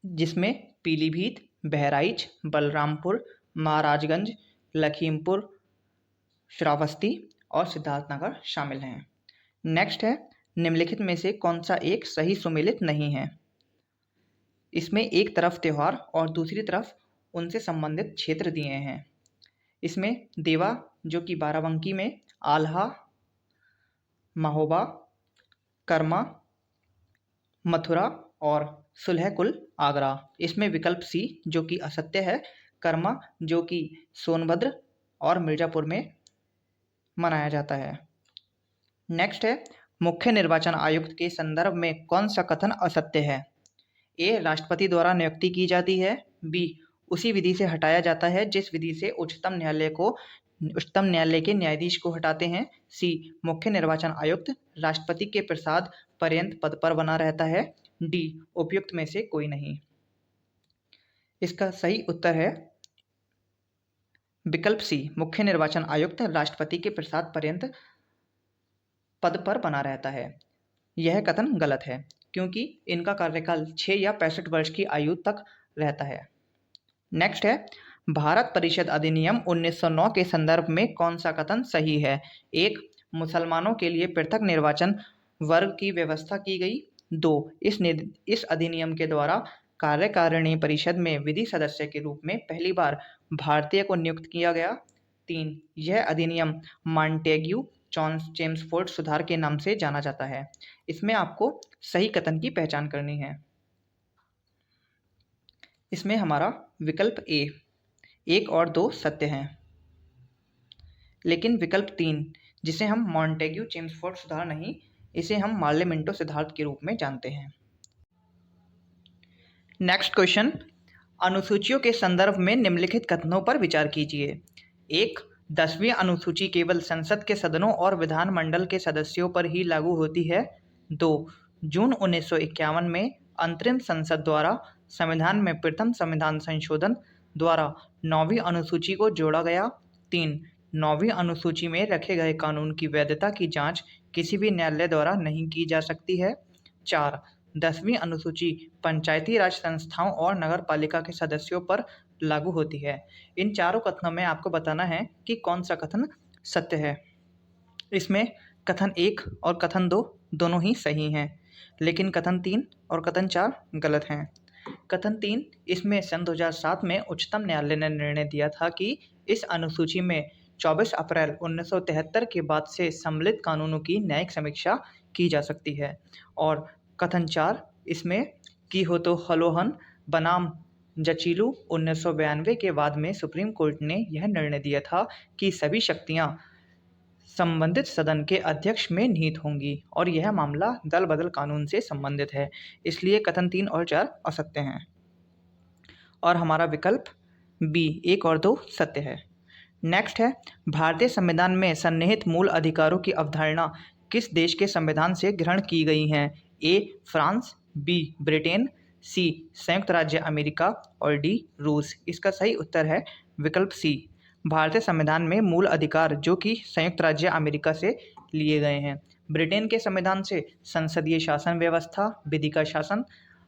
जिसमें पीलीभीत, बहराइच, बलरामपुर, महाराजगंज, लखीमपुर, श्रावस्ती और सिद्धार्थनगर शामिल हैं। नेक्स्ट है, निम्नलिखित में से कौन सा एक सही सुमेलित नहीं है? इसमें एक तरफ त्यौहार और दूसरी तरफ उनसे संबंधित क्षेत्र दिए हैं। इसमें देवा जो कि बाराबंकी में, आल्हा, महोबा, कर्मा, मथुरा और सुलहकुल आगरा। इसमें विकल्प सी जो कि असत्य है, कर्मा जो कि सोनभद्र और मिर्जापुर में मनाया जाता है। नेक्स्ट है, मुख्य निर्वाचन आयुक्त के संदर्भ में कौन सा कथन असत्य है? ए राष्ट्रपति द्वारा नियुक्ति की जाती है, बी उसी विधि से हटाया जाता है जिस विधि से उच्चतम न्यायालय के न्यायाधीश को हटाते हैं, सी मुख्य निर्वाचन आयुक्त राष्ट्रपति के प्रसाद पर्यंत पद पर बना रहता है, डी उपयुक्त में से कोई नहीं। इसका सही उत्तर है विकल्प सी, मुख्य निर्वाचन आयुक्त राष्ट्रपति के प्रसाद पर्यंत पद पर बना रहता है। यह कथन गलत है क्योंकि इनका कार्यकाल 6 या 65 वर्ष की आयु तक रहता है। नेक्स्ट है, भारत परिषद अधिनियम 1909 के संदर्भ में कौन सा कथन सही है? एक, मुसलमानों के लिए पृथक निर्वाचन वर्ग की व्यवस्था की गई। दो, इस अधिनियम के द्वारा कार्यकारिणी परिषद में विधि सदस्य के रूप में पहली बार भारतीय को नियुक्त किया गया। तीन, यह अधिनियम मॉन्टेग्यू चेम्सफोर्ड सुधार के नाम से जाना जाता है। इसमें आपको सही कथन की पहचान करनी है। इसमें हमारा विकल्प ए, 1 और 2 सत्य हैं, लेकिन विकल्प 3 जिसे हम मॉन्टेग्यू चेम्सफोर्ड सुधार नहीं, इसे हम मार्ले मिंटो सिद्धांत के रूप में जानते हैं। नेक्स्ट क्वेश्चन, अनुसूचियों के संदर्भ में निम्नलिखित कथनों पर विचार कीजिए। 1, 10वीं अनुसूची केवल संसद के सदनों और विधानमंडल के सदस्यों पर ही लागू होती है। 2, जून 1951 में अंतरिम संसद द्वारा संविधान में प्रथम संविधान संशोधन द्वारा 9वीं अनुसूची को जोड़ा गया। 3, 9वीं अनुसूची में रखे गए कानून की वैधता की जांच किसी भी न्यायालय द्वारा नहीं की जा सकती है। 4, 10वीं अनुसूची पंचायती राज संस्थाओं और नगर पालिका के सदस्यों पर लागू होती है। इन चारों कथनों में आपको बताना है कि कौन सा कथन सत्य है। इसमें कथन 1 और कथन 2 दोनों ही सही हैं, लेकिन कथन 3 और कथन 4 गलत हैं। कथन 3, इसमें सन 2007 में उच्चतम न्यायालय ने निर्णय दिया था कि इस अनुसूची में 24 अप्रैल 1973 के बाद से सम्मिलित कानूनों की न्यायिक समीक्षा की जा सकती है। और कथन 4, इसमें कीहोतो हलोहन बनाम जचीलू 1992 के बाद में सुप्रीम कोर्ट ने यह निर्णय दिया था कि सभी शक्तियां संबंधित सदन के अध्यक्ष में निहित होंगी और यह मामला दल बदल कानून से संबंधित है, इसलिए कथन 3 और 4 असत्य हैं। और हमारा विकल्प बी, 1 और 2 सत्य है। नेक्स्ट है, भारतीय संविधान में सन्निहित मूल अधिकारों की अवधारणा किस देश के संविधान से ग्रहण की गई हैं? ए फ्रांस, बी ब्रिटेन, सी संयुक्त राज्य अमेरिका और डी रूस। इसका सही उत्तर है विकल्प सी, भारतीय संविधान में मूल अधिकार जो कि संयुक्त राज्य अमेरिका से लिए गए हैं। ब्रिटेन के संविधान से संसदीय शासन व्यवस्था, विधि का शासन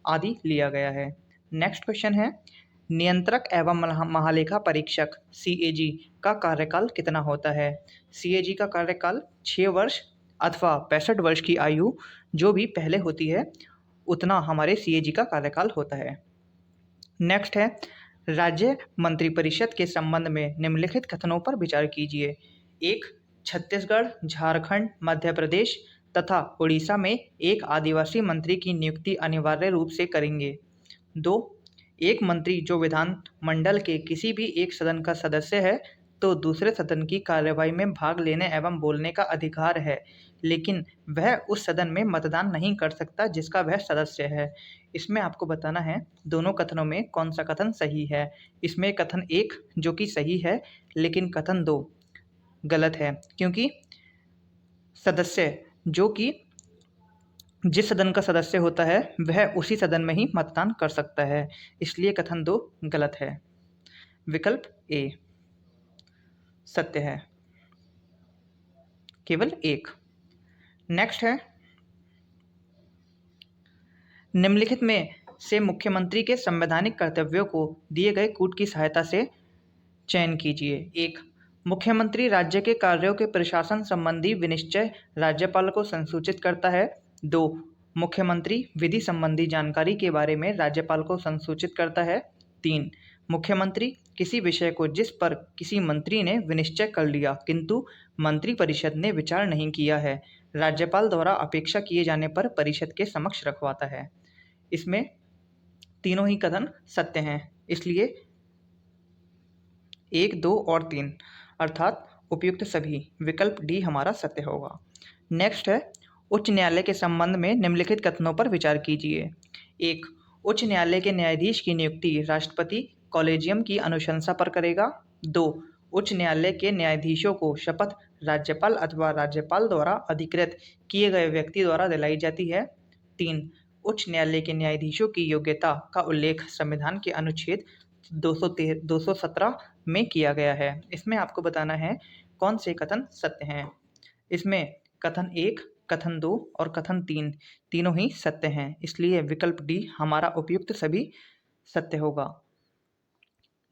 आदि लिया गया है। नेक्स्ट क्वेश्चन है, नियंत्रक एवं महालेखा परीक्षक CAG का कार्यकाल कितना होता है? CAG का कार्यकाल 6 वर्ष अथवा 65 वर्ष की आयु जो भी पहले होती है उतना हमारे CAG का कार्यकाल होता है। नेक्स्ट है, राज्य मंत्रिपरिषद के संबंध में निम्नलिखित कथनों पर विचार कीजिए। 1, छत्तीसगढ़, झारखंड, मध्य प्रदेश तथा उड़ीसा में एक आदिवासी मंत्री की नियुक्ति अनिवार्य रूप से करेंगे। 2, एक मंत्री जो विधानमंडल के किसी भी एक सदन का सदस्य है तो दूसरे सदन की कार्यवाही में भाग लेने एवं बोलने का अधिकार है, लेकिन वह उस सदन में मतदान नहीं कर सकता जिसका वह सदस्य है। इसमें आपको बताना है दोनों कथनों में कौन सा कथन सही है। इसमें कथन 1 जो कि सही है, लेकिन कथन 2 गलत है क्योंकि सदस्य जो कि जिस सदन का सदस्य होता है वह उसी सदन में ही मतदान कर सकता है, इसलिए कथन 2 गलत है। विकल्प ए सत्य है, केवल 1। नेक्स्ट है, निम्नलिखित में से मुख्यमंत्री के संवैधानिक कर्तव्यों को दिए गए कूट की सहायता से चयन कीजिए। 1, मुख्यमंत्री राज्य के कार्यों के प्रशासन संबंधी विनिश्चय राज्यपाल को संसूचित करता है। 2, मुख्यमंत्री विधि संबंधी जानकारी के बारे में राज्यपाल को संसूचित करता है। 3, मुख्यमंत्री किसी विषय को जिस पर किसी मंत्री ने विनिश्चय कर लिया किंतु मंत्रिपरिषद ने विचार नहीं किया है, राज्यपाल द्वारा अपेक्षा किए जाने पर परिषद के समक्ष रखवाता है। इसमें तीनों ही कथन सत्य हैं, इसलिए 1, 2 और 3 अर्थात उपयुक्त सभी। विकल्प डी हमारा सत्य होगा। नेक्स्ट है, उच्च न्यायालय के संबंध में निम्नलिखित कथनों पर विचार कीजिए। 1, उच्च न्यायालय के न्यायाधीश की नियुक्ति राष्ट्रपति कॉलेजियम की अनुशंसा पर करेगा। 2. उच्च न्यायालय के न्यायाधीशों को शपथ राज्यपाल अथवा राज्यपाल द्वारा अधिकृत किए गए व्यक्ति द्वारा दिलाई जाती है। 3. उच्च न्यायालय के न्यायाधीशों की योग्यता का उल्लेख संविधान के अनुच्छेद 217 में किया गया है। इसमें आपको बताना है कौन से कथन सत्य हैं। इसमें कथन 1, कथन 2 और कथन 3 तीनों ही सत्य हैं, इसलिए विकल्प डी हमारा उपयुक्त सभी सत्य होगा।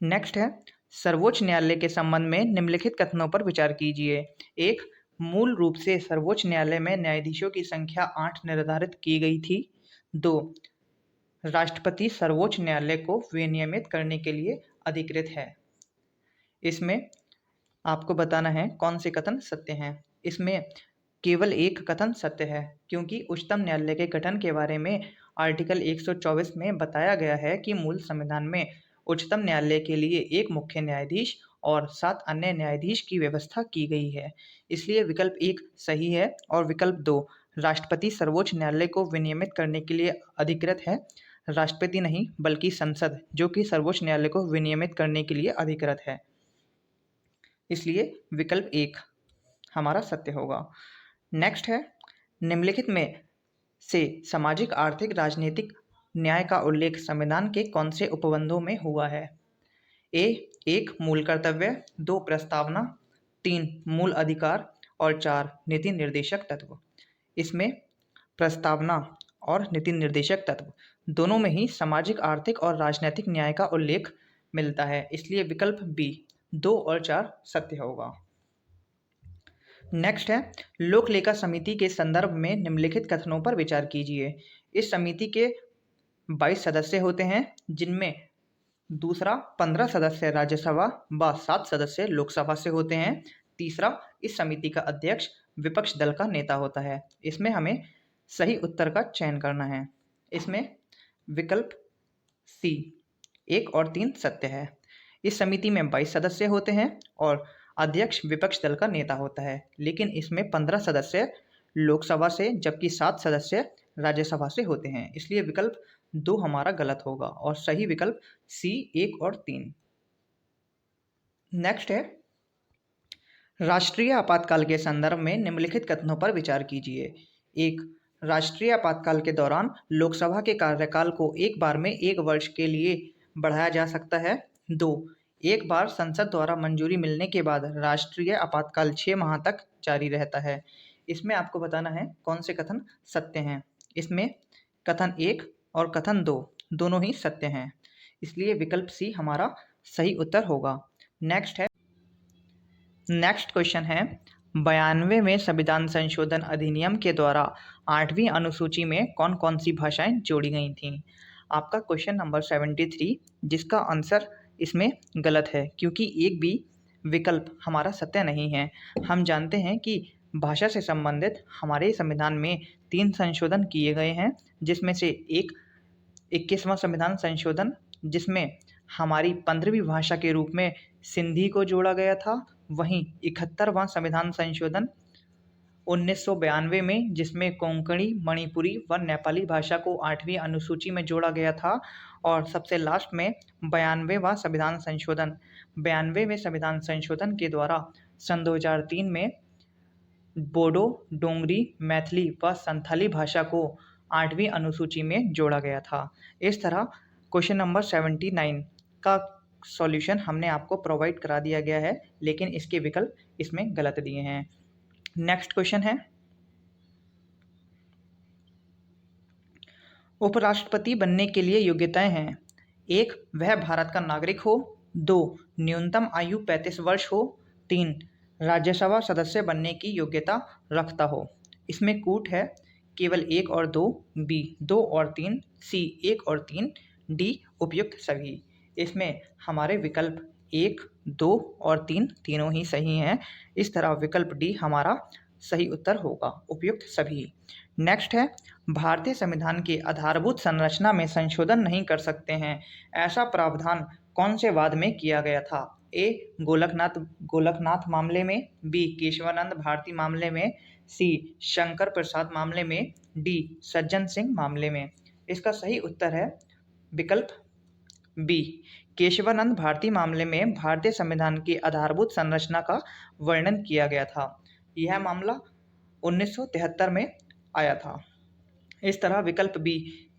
नेक्स्ट है, सर्वोच्च न्यायालय के संबंध में निम्नलिखित कथनों पर विचार कीजिए। 1. मूल रूप से सर्वोच्च न्यायालय में न्यायाधीशों की संख्या 8 निर्धारित की गई थी। 2. राष्ट्रपति सर्वोच्च न्यायालय को विनियमित करने के लिए अधिकृत है। इसमें आपको बताना है कौन से कथन सत्य हैं। इसमें केवल एक कथन सत्य है, क्योंकि उच्चतम न्यायालय के गठन के बारे में आर्टिकल 124 में बताया गया है कि मूल संविधान में उच्चतम न्यायालय के लिए एक मुख्य न्यायाधीश और 7 अन्य न्यायाधीश की व्यवस्था की गई है। इसलिए विकल्प 1 सही है और विकल्प 2 राष्ट्रपति सर्वोच्च न्यायालय को विनियमित करने के लिए अधिकृत है। राष्ट्रपति नहीं बल्कि संसद, जो कि सर्वोच्च न्यायालय को विनियमित करने के लिए अधिकृत है। इसलिए विकल्प 1 हमारा सत्य होगा। नेक्स्ट है, निम्नलिखित में से सामाजिक आर्थिक राजनीतिक न्याय का उल्लेख संविधान के कौन से उपबंधों में हुआ है। ए 1 मूल कर्तव्य, 2 प्रस्तावना, 3 मूल अधिकार और 4 नीति निर्देशक तत्व। इसमें प्रस्तावना और नीति निर्देशक तत्व दोनों में ही सामाजिक आर्थिक और राजनीतिक न्याय का उल्लेख मिलता है, इसलिए विकल्प बी 2 और 4 सत्य होगा। नेक्स्ट है, लोक लेखा समिति के संदर्भ में निम्नलिखित कथनों पर विचार कीजिए। इस समिति के 22 सदस्य होते हैं, जिनमें दूसरा 15 सदस्य राज्यसभा व 7 सदस्य लोकसभा से होते हैं। तीसरा, इस समिति का अध्यक्ष विपक्ष दल का नेता होता है। इसमें हमें सही उत्तर का चयन करना है। इसमें विकल्प सी 1 और 3 सत्य है। इस समिति में 22 सदस्य होते हैं और अध्यक्ष विपक्ष दल का नेता होता है, लेकिन इसमें 15 सदस्य लोकसभा से जबकि 7 सदस्य राज्यसभा से होते हैं। इसलिए विकल्प 2 हमारा गलत होगा और सही विकल्प सी 1 और 3। नेक्स्ट है, राष्ट्रीय आपातकाल के संदर्भ में निम्नलिखित कथनों पर विचार कीजिए। 1. राष्ट्रीय आपातकाल के दौरान लोकसभा के कार्यकाल को एक बार में 1 वर्ष के लिए बढ़ाया जा सकता है। 2. एक बार संसद द्वारा मंजूरी मिलने के बाद राष्ट्रीय आपातकाल 6 माह तक जारी रहता है। इसमें आपको बताना है कौन से कथन सत्य हैं। इसमें कथन 1 और कथन 2 दोनों ही सत्य हैं, इसलिए विकल्प सी हमारा सही उत्तर होगा। नेक्स्ट क्वेश्चन है, 92वें संविधान संशोधन अधिनियम के द्वारा 8वीं अनुसूची में कौन कौन सी भाषाएं जोड़ी गई थीं। आपका क्वेश्चन नंबर 73, जिसका आंसर इसमें गलत है, क्योंकि एक भी विकल्प हमारा सत्य नहीं है। हम जानते हैं कि भाषा से संबंधित हमारे संविधान में 3 संशोधन किए गए हैं, जिसमें से एक 21वां संविधान संशोधन, जिसमें हमारी 15वीं भाषा के रूप में सिंधी को जोड़ा गया था। वहीं 71वां संविधान संशोधन 1992 में, जिसमें कोंकणी, मणिपुरी व नेपाली भाषा को 8वीं अनुसूची में जोड़ा गया था। और सबसे लास्ट में 92वां संविधान संशोधन। 92वें संविधान संशोधन के द्वारा सन 2003 में बोडो, डोंगरी, मैथिली व संथाली भाषा को 8वीं अनुसूची में जोड़ा गया था। इस तरह क्वेश्चन नंबर 79 का सॉल्यूशन हमने आपको प्रोवाइड करा दिया गया है, लेकिन इसके विकल्प इसमें गलत दिए हैं। नेक्स्ट क्वेश्चन है, उपराष्ट्रपति बनने के लिए योग्यताएं हैं। 1. वह भारत का नागरिक हो। 2. न्यूनतम आयु 35 वर्ष हो। 3. राज्यसभा सदस्य बनने की योग्यता रखता हो। इसमें कूट है केवल 1 और 2, बी 2 और 3, सी 1 और 3, डी उपयुक्त सभी। इसमें हमारे विकल्प 1, 2 और 3 तीनों ही सही हैं। इस तरह विकल्प डी हमारा सही उत्तर होगा, उपयुक्त सभी। नेक्स्ट है, भारतीय संविधान की आधारभूत संरचना में संशोधन नहीं कर सकते हैं, ऐसा प्रावधान कौन से वाद में किया गया था। ए गोलकनाथ मामले में, बी केशवानंद भारती मामले में, सी शंकर प्रसाद मामले में, डी सज्जन सिंह मामले में। इसका सही उत्तर है विकल्प बी, केशवानंद भारती मामले में भारतीय संविधान की आधारभूत संरचना का वर्णन किया गया था। यह मामला 1973 में आया था। इस तरह विकल्प बी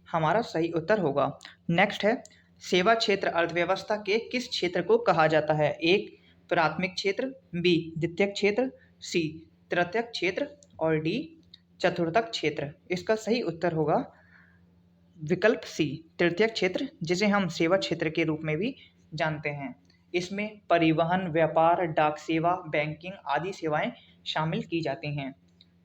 हमारा सही उत्तर होगा। नेक्स्ट है, सेवा क्षेत्र अर्थव्यवस्था के किस क्षेत्र को कहा जाता है? एक, प्राथमिक क्षेत्र, बी, द्वितीयक क्षेत्र, सी, तृतीयक क्षेत्र और डी, चतुर्थक क्षेत्र। इसका सही उत्तर होगा विकल्प सी, तृतीयक क्षेत्र, जिसे हम सेवा क्षेत्र के रूप में भी जानते हैं। इसमें परिवहन, व्यापार, डाक सेवा, बैंकिंग आदि सेवाएं शामिल की जाती हैं।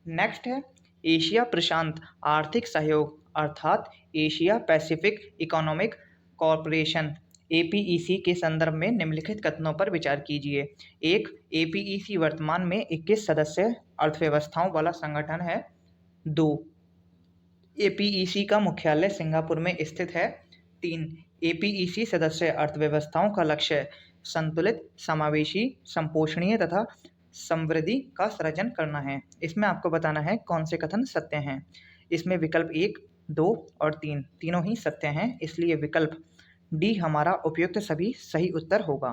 नेक्स्ट है, एशिया प्रशांत आर्थिक सहयोग अर्थात Asia Pacific economic corporation APEC के संदर्भ में निम्नलिखित कथनों पर विचार कीजिए। एक, एपीईसी वर्तमान में 21 सदस्य अर्थव्यवस्थाओं वाला संगठन है। दो, एपीईसी का मुख्यालय सिंगापुर में स्थित है। तीन, एपीईसी सदस्य अर्थव्यवस्थाओं का लक्ष्य संतुलित, समावेशी, संपोषणीय तथा समृद्धि का सृजन करना है। इसमें आपको बताना है कौन से कथन सत्य हैं। इसमें विकल्प 1, 2 और 3 तीनों ही सत्य हैं, इसलिए विकल्प डी हमारा उपयुक्त सभी सही उत्तर होगा।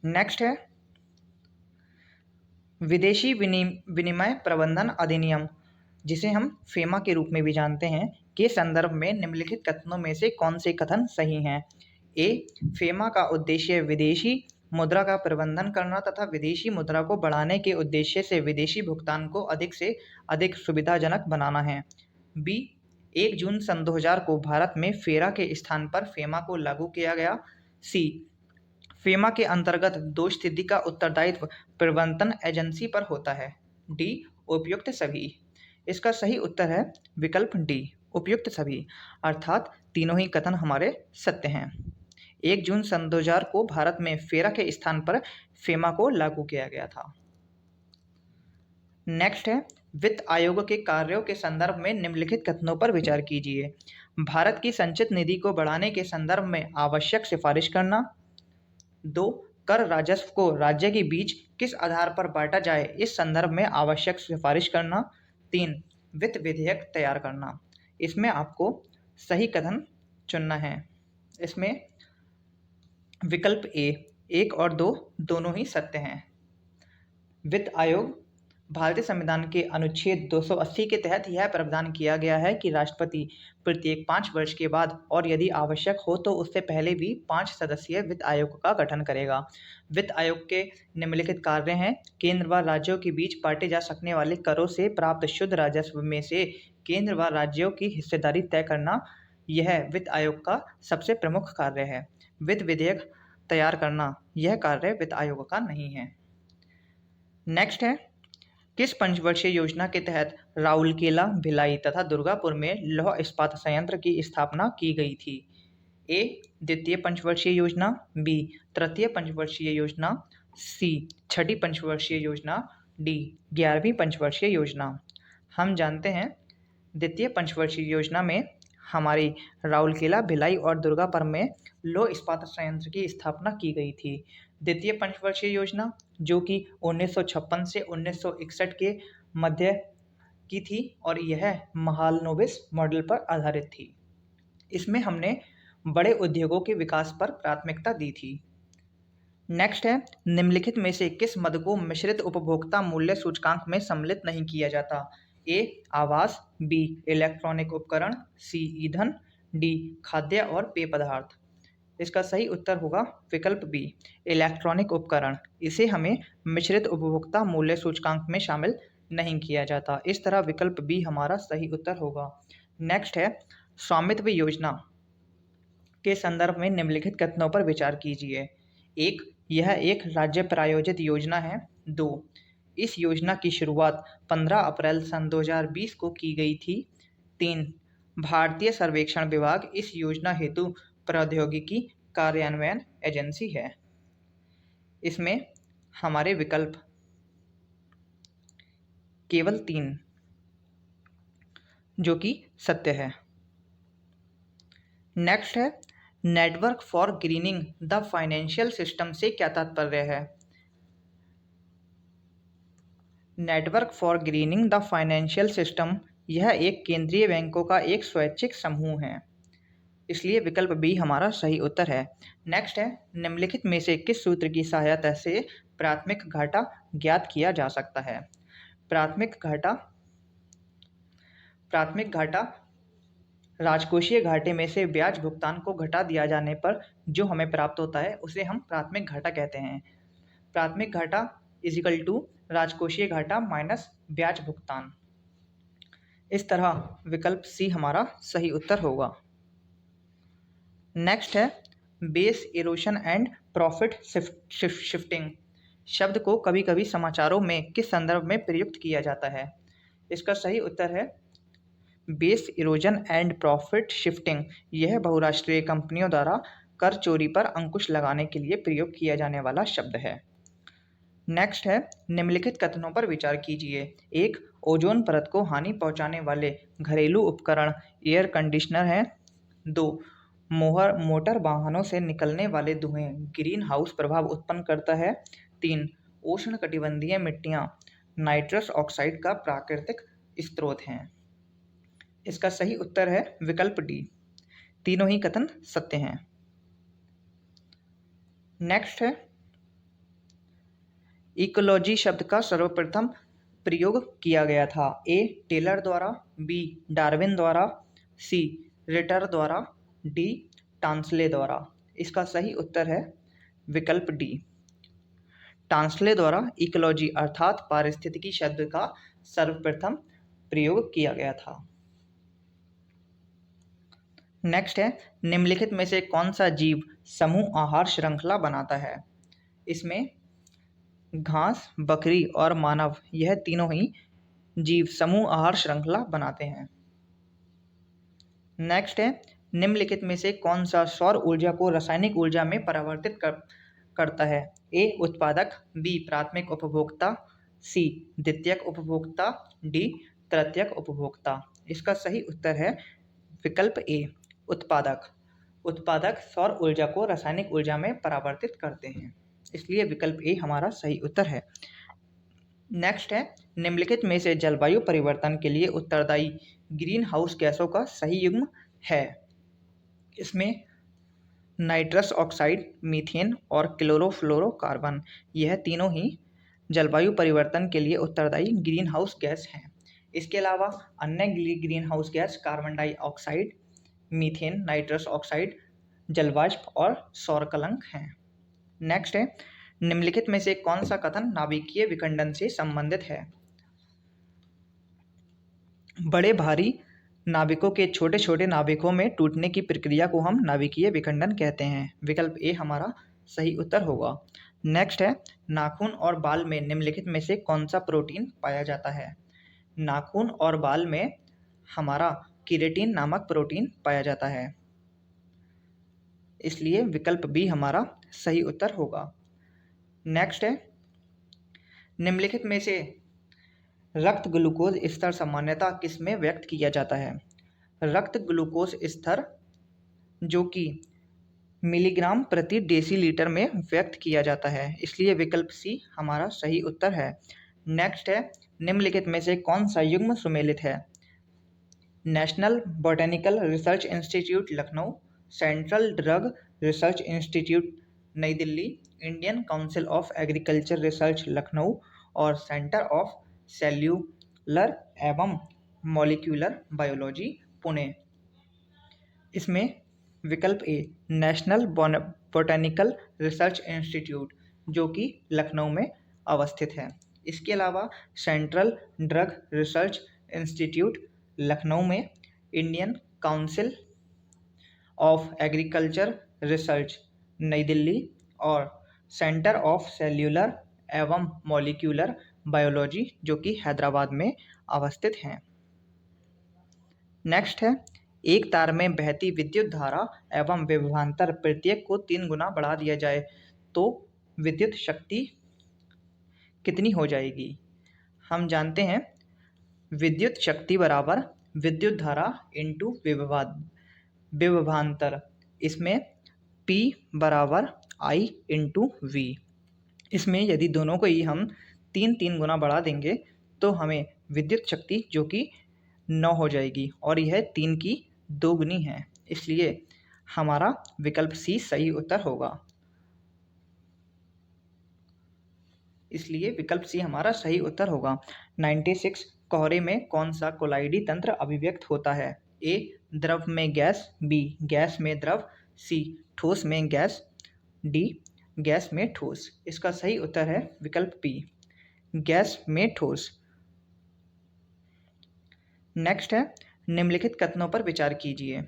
नेक्स्ट है, विदेशी विनिमय प्रबंधन अधिनियम, जिसे हम फेमा के रूप में भी जानते हैं, के संदर्भ में निम्नलिखित कथनों में से कौन से कथन सही हैं? ए, फेमा का उद्देश्य विदेशी मुद्रा का प्रबंधन करना तथा विदेशी मुद्रा को बढ़ाने के उद्देश्य से विदेशी भुगतान को अधिक से अधिक सुविधाजनक बनाना है। बी, 1 जून सन 2000 को भारत में फेरा के स्थान पर फेमा को लागू किया गया। सी, फेमा के अंतर्गत दो स्थिति का उत्तरदायित्व प्रबंधन एजेंसी पर होता है। डी, उपयुक्त सभी। इसका सही उत्तर है विकल्प डी, उपयुक्त सभी, अर्थात तीनों ही कथन हमारे सत्य हैं। 1 जून सन 2000 को भारत में फेरा के स्थान पर फेमा को लागू किया गया था। नेक्स्ट है, वित्त आयोग के कार्यों के संदर्भ में निम्नलिखित कथनों पर विचार कीजिए। भारत की संचित निधि को बढ़ाने के संदर्भ में आवश्यक सिफारिश करना। 2, कर राजस्व को राज्य के बीच किस आधार पर बांटा जाए इस संदर्भ में आवश्यक सिफारिश करना। 3, वित्त विधेयक तैयार करना। इसमें आपको सही कथन चुनना है। इसमें विकल्प ए, 1 और 2 दोनों ही सत्य हैं। वित्त आयोग भारतीय संविधान के अनुच्छेद 280 के तहत यह प्रावधान किया गया है कि राष्ट्रपति प्रत्येक 5 वर्ष के बाद और यदि आवश्यक हो तो उससे पहले भी 5 सदस्यीय वित्त आयोग का गठन करेगा। वित्त आयोग के निम्नलिखित कार्य हैं, केंद्र व राज्यों के बीच बांटे जा सकने वाले करों से प्राप्त शुद्ध राजस्व में से केंद्र व राज्यों की हिस्सेदारी तय करना, यह वित्त आयोग का सबसे प्रमुख कार्य है। वित्त विधेयक तैयार करना, यह कार्य वित्त आयोग का नहीं है। नेक्स्ट है, किस पंचवर्षीय योजना के तहत राउरकेला, भिलाई तथा दुर्गापुर में लौह इस्पात संयंत्र की स्थापना की गई थी? ए, द्वितीय पंचवर्षीय योजना, बी, तृतीय पंचवर्षीय योजना, सी, छठी पंचवर्षीय योजना, डी, 11वीं पंचवर्षीय योजना। हम जानते हैं द्वितीय पंचवर्षीय योजना में हमारी राउरकेला, भिलाई और दुर्गापुर में लौह इस्पात संयंत्र की स्थापना की गई थी। द्वितीय पंचवर्षीय योजना जो कि 1956 से 1961 के मध्य की थी और यह महालनोबिस मॉडल पर आधारित थी। इसमें हमने बड़े उद्योगों के विकास पर प्राथमिकता दी थी। नेक्स्ट है, निम्नलिखित में से किस मद को मिश्रित उपभोक्ता मूल्य सूचकांक में सम्मिलित नहीं किया जाता? ए, आवास, बी, इलेक्ट्रॉनिक उपकरण, सी, ईंधन, डी, खाद्य और पेय पदार्थ। इसका सही उत्तर होगा विकल्प बी, इलेक्ट्रॉनिक उपकरण। इसे हमें मिश्रित उपभोक्ता मूल्य सूचकांक में शामिल नहीं किया जाता। इस तरह विकल्प बी हमारा सही उत्तर होगा। नेक्स्ट है, स्वामित्व योजना के संदर्भ में निम्नलिखित कथनों पर विचार कीजिए। 1, यह एक राज्य प्रायोजित योजना है। 2, इस योजना की शुरुआत 15 अप्रैल सन 2020 को की गई थी। 3, भारतीय सर्वेक्षण विभाग इस योजना हेतु प्रौद्योगिकी कार्यान्वयन एजेंसी है। इसमें हमारे विकल्प केवल 3 जो कि सत्य है। नेक्स्ट है, network for grinning the financial system से क्या तात्पर्य है? Network for grinning the financial system यह एक केंद्रीय बैंकों का एक स्वैच्छिक समूह है। इसलिए विकल्प बी हमारा सही उत्तर है। नेक्स्ट है, निम्नलिखित में से किस सूत्र की सहायता से प्राथमिक घाटा ज्ञात किया जा सकता है? प्राथमिक घाटा प्राथमिक घाटा राजकोषीय घाटे में से ब्याज भुगतान को घटा दिया जाने पर जो हमें प्राप्त होता है उसे हम प्राथमिक घाटा कहते हैं। प्राथमिक घाटा इज इक्वल टू राजकोषीय घाटा माइनस ब्याज भुगतान। इस तरह विकल्प सी हमारा सही उत्तर होगा। नेक्स्ट है, base erosion and profit shifting शब्द को कभी कभी समाचारों में किस संदर्भ में प्रयुक्त किया जाता है? इसका सही उत्तर है base erosion and profit shifting. यह बहुराष्ट्रीय कंपनियों द्वारा कर चोरी पर अंकुश लगाने के लिए प्रयोग किया जाने वाला शब्द है। नेक्स्ट है, निम्नलिखित कथनों पर विचार कीजिए। 1. ओजोन परत को हानि पहुंचाने वाले घरेलू उपकरण एयर कंडीशनर हैं। 2. मोटर वाहनों से निकलने वाले धुएं ग्रीन हाउस प्रभाव उत्पन्न करता है। 3. उष्णकटिबंधीय मिट्टियां नाइट्रस ऑक्साइड का प्राकृतिक स्रोत हैं। इसका सही उत्तर है विकल्प डी। तीनों ही कथन सत्य हैं। नेक्स्ट है, इकोलॉजी शब्द का सर्वप्रथम प्रयोग किया गया था? ए. टेलर द्वारा, बी. डार्विन द्वारा, सी. रिटर द्वारा, डी. टांसले द्वारा। इसका सही उत्तर है विकल्प डी। टांसले द्वारा इकोलॉजी अर्थात पारिस्थितिकी शब्द का सर्वप्रथम प्रयोग किया गया था। नेक्स्ट है, निम्नलिखित में से कौन सा जीव समूह आहार श्रृंखला बनाता है? इसमें घास, बकरी और मानव, यह तीनों ही जीव समूह आहार श्रृंखला बनाते हैं। नेक्स्ट है, निम्नलिखित में से कौन सा सौर ऊर्जा को रासायनिक ऊर्जा में परिवर्तित करता है? ए. उत्पादक, बी. प्राथमिक उपभोक्ता, सी. द्वितीयक उपभोक्ता, डी. तृतीयक उपभोक्ता। इसका सही उत्तर है विकल्प ए, उत्पादक। उत्पादक सौर ऊर्जा को रासायनिक ऊर्जा में परिवर्तित करते हैं, इसलिए विकल्प ए हमारा सही उत्तर है। नेक्स्ट है, निम्नलिखित में से जलवायु परिवर्तन के लिए उत्तरदायी ग्रीन हाउस गैसों का सही युग्म है? इसमें नाइट्रस ऑक्साइड, मीथेन और क्लोरोफ्लोरोकार्बन, यह तीनों ही जलवायु परिवर्तन के लिए उत्तरदायी ग्रीन हाउस गैस हैं। इसके अलावा अन्य green house gas carbon dioxide, methane, nitrous oxide, जलवाष्प और सौरकलंक हैं। नेक्स्ट है, निम्नलिखित में से कौन सा कथन नाभिकीय विखंडन से संबंधित है? बड़े भारी नाभिकों के छोटे छोटे नाभिकों में टूटने की प्रक्रिया को हम नाभिकीय विखंडन कहते हैं। विकल्प ए हमारा सही उत्तर होगा। नेक्स्ट है, नाखून और बाल में निम्नलिखित में से कौन सा प्रोटीन पाया जाता है? नाखून और बाल में हमारा केराटिन नामक प्रोटीन पाया जाता है, इसलिए विकल्प बी हमारा सही उत्तर होगा। नेक्स्ट है, निम्नलिखित में से रक्त ग्लूकोज स्तर सामान्यतः किस में व्यक्त किया जाता है? रक्त ग्लूकोज स्तर जो कि मिलीग्राम प्रति डेसीलीटर में व्यक्त किया जाता है, इसलिए विकल्प सी हमारा सही उत्तर है। नेक्स्ट है, निम्नलिखित में से कौन सा युग्म सुमेलित है? National Botanical Research Institute Lucknow, Central Drug Research Institute New Delhi, Indian Council of Agriculture Research Lucknow और सेंटर ऑफ सेल्यूलर एवं मॉलिक्यूलर बायोलॉजी पुणे। इसमें विकल्प A, National Botanical Research Institute जो कि लखनऊ में अवस्थित है। इसके अलावा Central Drug Research Institute Lucknow में, Indian Council of Agriculture Research New Delhi और सेंटर ऑफ सेल्यूलर एवं मॉलिक्यूलर बायोलॉजी जो कि हैदराबाद में अवस्थित हैं। नेक्स्ट है, एक तार में बहती विद्युत धारा एवं विभवांतर प्रत्येक को 3 गुना बढ़ा दिया जाए तो विद्युत शक्ति कितनी हो जाएगी? हम जानते हैं विद्युत शक्ति बराबर विद्युत धारा इंटू विभवांतर। इसमें P बराबर I इंटू V। इसमें यदि दोनों को ही हम 3 गुना बढ़ा देंगे तो हमें विद्युत शक्ति जो कि 9 हो जाएगी और यह 3 की 2 गुनी है, इसलिए हमारा विकल्प सी सही उत्तर होगा। इसलिए विकल्प सी हमारा सही उत्तर होगा। 96 कोहरे में कौन सा कोलाइडी तंत्र अभिव्यक्त होता है? ए द्रव में गैस, बी गैस में द्रव, सी ठोस में गैस, डी गैस में ठोस। इसका सही उत्तर है विकल्प बी गैस में ठोस। नेक्स्ट है निम्नलिखित कथनों पर विचार कीजिए।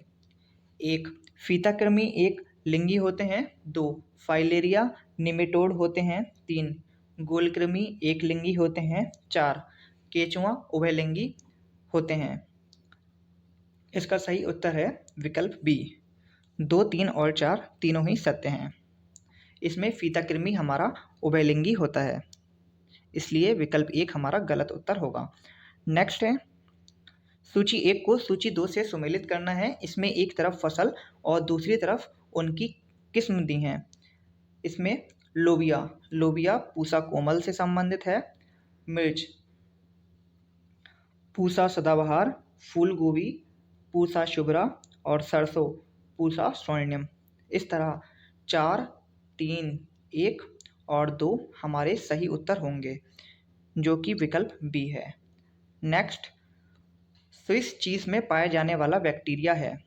1 फीताकृमि एक लिंगी होते हैं। 2 फाइलेरिया निमेटोड होते हैं। 3 गोलकृमि एक लिंगी होते हैं। 4 केंचुआ उभयलिंगी होते हैं। इसका सही उत्तर है विकल्प बी 2, 3 और 4 तीनों ही सत्य हैं। इसमें फीताकृमि हमारा उभयलिंगी होता है, इसलिए विकल्प 1 हमारा गलत उत्तर होगा। नेक्स्ट है सूची 1 को सूची 2 से सुमेलित करना है। इसमें एक तरफ फसल और दूसरी तरफ उनकी किस्म दी हैं। इसमें लोबिया पूसा कोमल से संबंधित है। मिर्च पूसा सदाबहार, फूल गोभी पूसा शुभ्रा और सरसों पूसा स्वर्णिम। इस तरह 4, 3, 1 और 2 हमारे सही उत्तर होंगे, जो कि विकल्प बी है। नेक्स्ट स्विस चीज़ में पाया जाने वाला बैक्टीरिया है।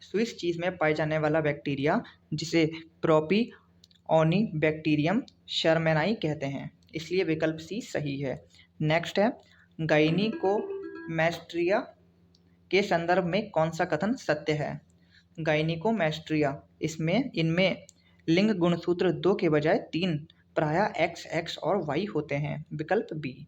स्विस चीज़ में पाए जाने वाला बैक्टीरिया जिसे प्रोपिओनी बैक्टीरियम शर्मेनाई कहते हैं, इसलिए विकल्प सी सही है। नेक्स्ट है गाइनिकोमैस्ट्रिया के संदर्भ में कौन सा कथन सत्य है? गाइनिकोमैस्ट्रिया इनमें लिंग गुणसूत्र 2 के बजाय 3 प्रायः XX और Y होते हैं, विकल्प बी।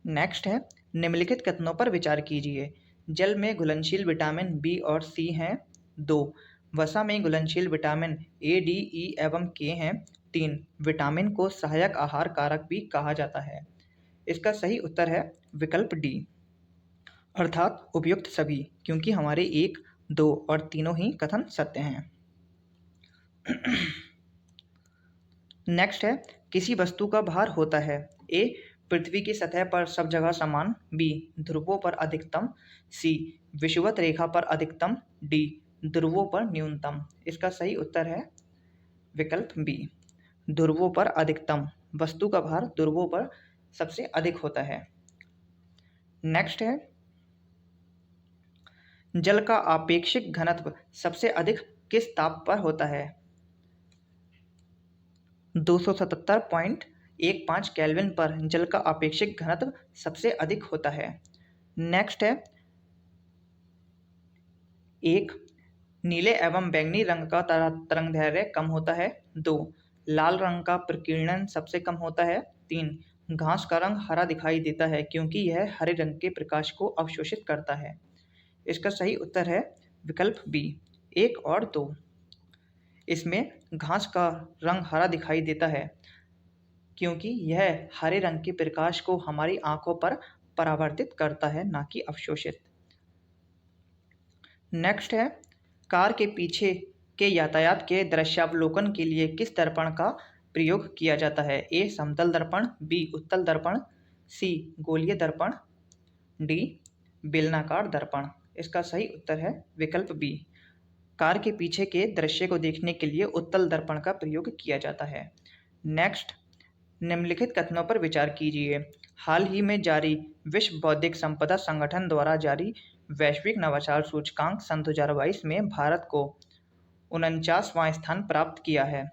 नेक्स्ट है निम्नलिखित कथनों पर विचार कीजिए। जल में घुलनशील विटामिन बी और सी हैं। 2 वसा में घुलनशील विटामिन ए, डी, ई एवं के हैं। 3 विटामिन को सहायक आहार कारक भी कहा जाता है। इसका सही उत्तर है विकल्प डी अर्थात उपयुक्त सभी, क्योंकि हमारे 1, 2 और तीनों ही कथन सत्य हैं। नेक्स्ट है किसी वस्तु का भार होता है। ए पृथ्वी की सतह पर सब जगह समान, बी ध्रुवों पर अधिकतम, सी विषुवत रेखा पर अधिकतम, डी ध्रुवों पर न्यूनतम। इसका सही उत्तर है विकल्प बी ध्रुवों पर अधिकतम। वस्तु का भार ध्रुवों पर सबसे अधिक होता है। नेक्स्ट है जल का आपेक्षिक घनत्व सबसे अधिक किस ताप पर होता है? 277.15 केल्विन पर जल का आपेक्षिक घनत्व सबसे अधिक होता है। नेक्स्ट है 1 नीले एवं बैंगनी रंग का तरंगदैर्घ्य कम होता है। 2 लाल रंग का प्रकीर्णन सबसे कम होता है। 3 घास का रंग हरा दिखाई देता है क्योंकि यह हरे रंग के प्रकाश को अवशोषित करता है। इसका सही उत्तर है विकल्प बी 1 और 2। इसमें घास का रंग हरा दिखाई देता है क्योंकि यह हरे रंग के प्रकाश को हमारी आंखों पर परावर्तित करता है, ना कि अवशोषित। नेक्स्ट है कार के पीछे के यातायात के दृश्यावलोकन के लिए किस दर्पण का प्रयोग किया जाता है? ए समतल दर्पण, बी उत्तल दर्पण, सी गोलीय दर्पण, डी बेलनाकार दर्पण। इसका सही उत्तर है विकल्प बी कार के पीछे के दृश्य को देखने के लिए उत्तल दर्पण का प्रयोग किया जाता है। नेक्स्ट निम्नलिखित कथनों पर विचार कीजिए। हाल ही में जारी विश्व बौद्धिक संपदा संगठन द्वारा जारी वैश्विक नवाचार सूचकांक सन 2022 में भारत को 49वां स्थान प्राप्त किया है।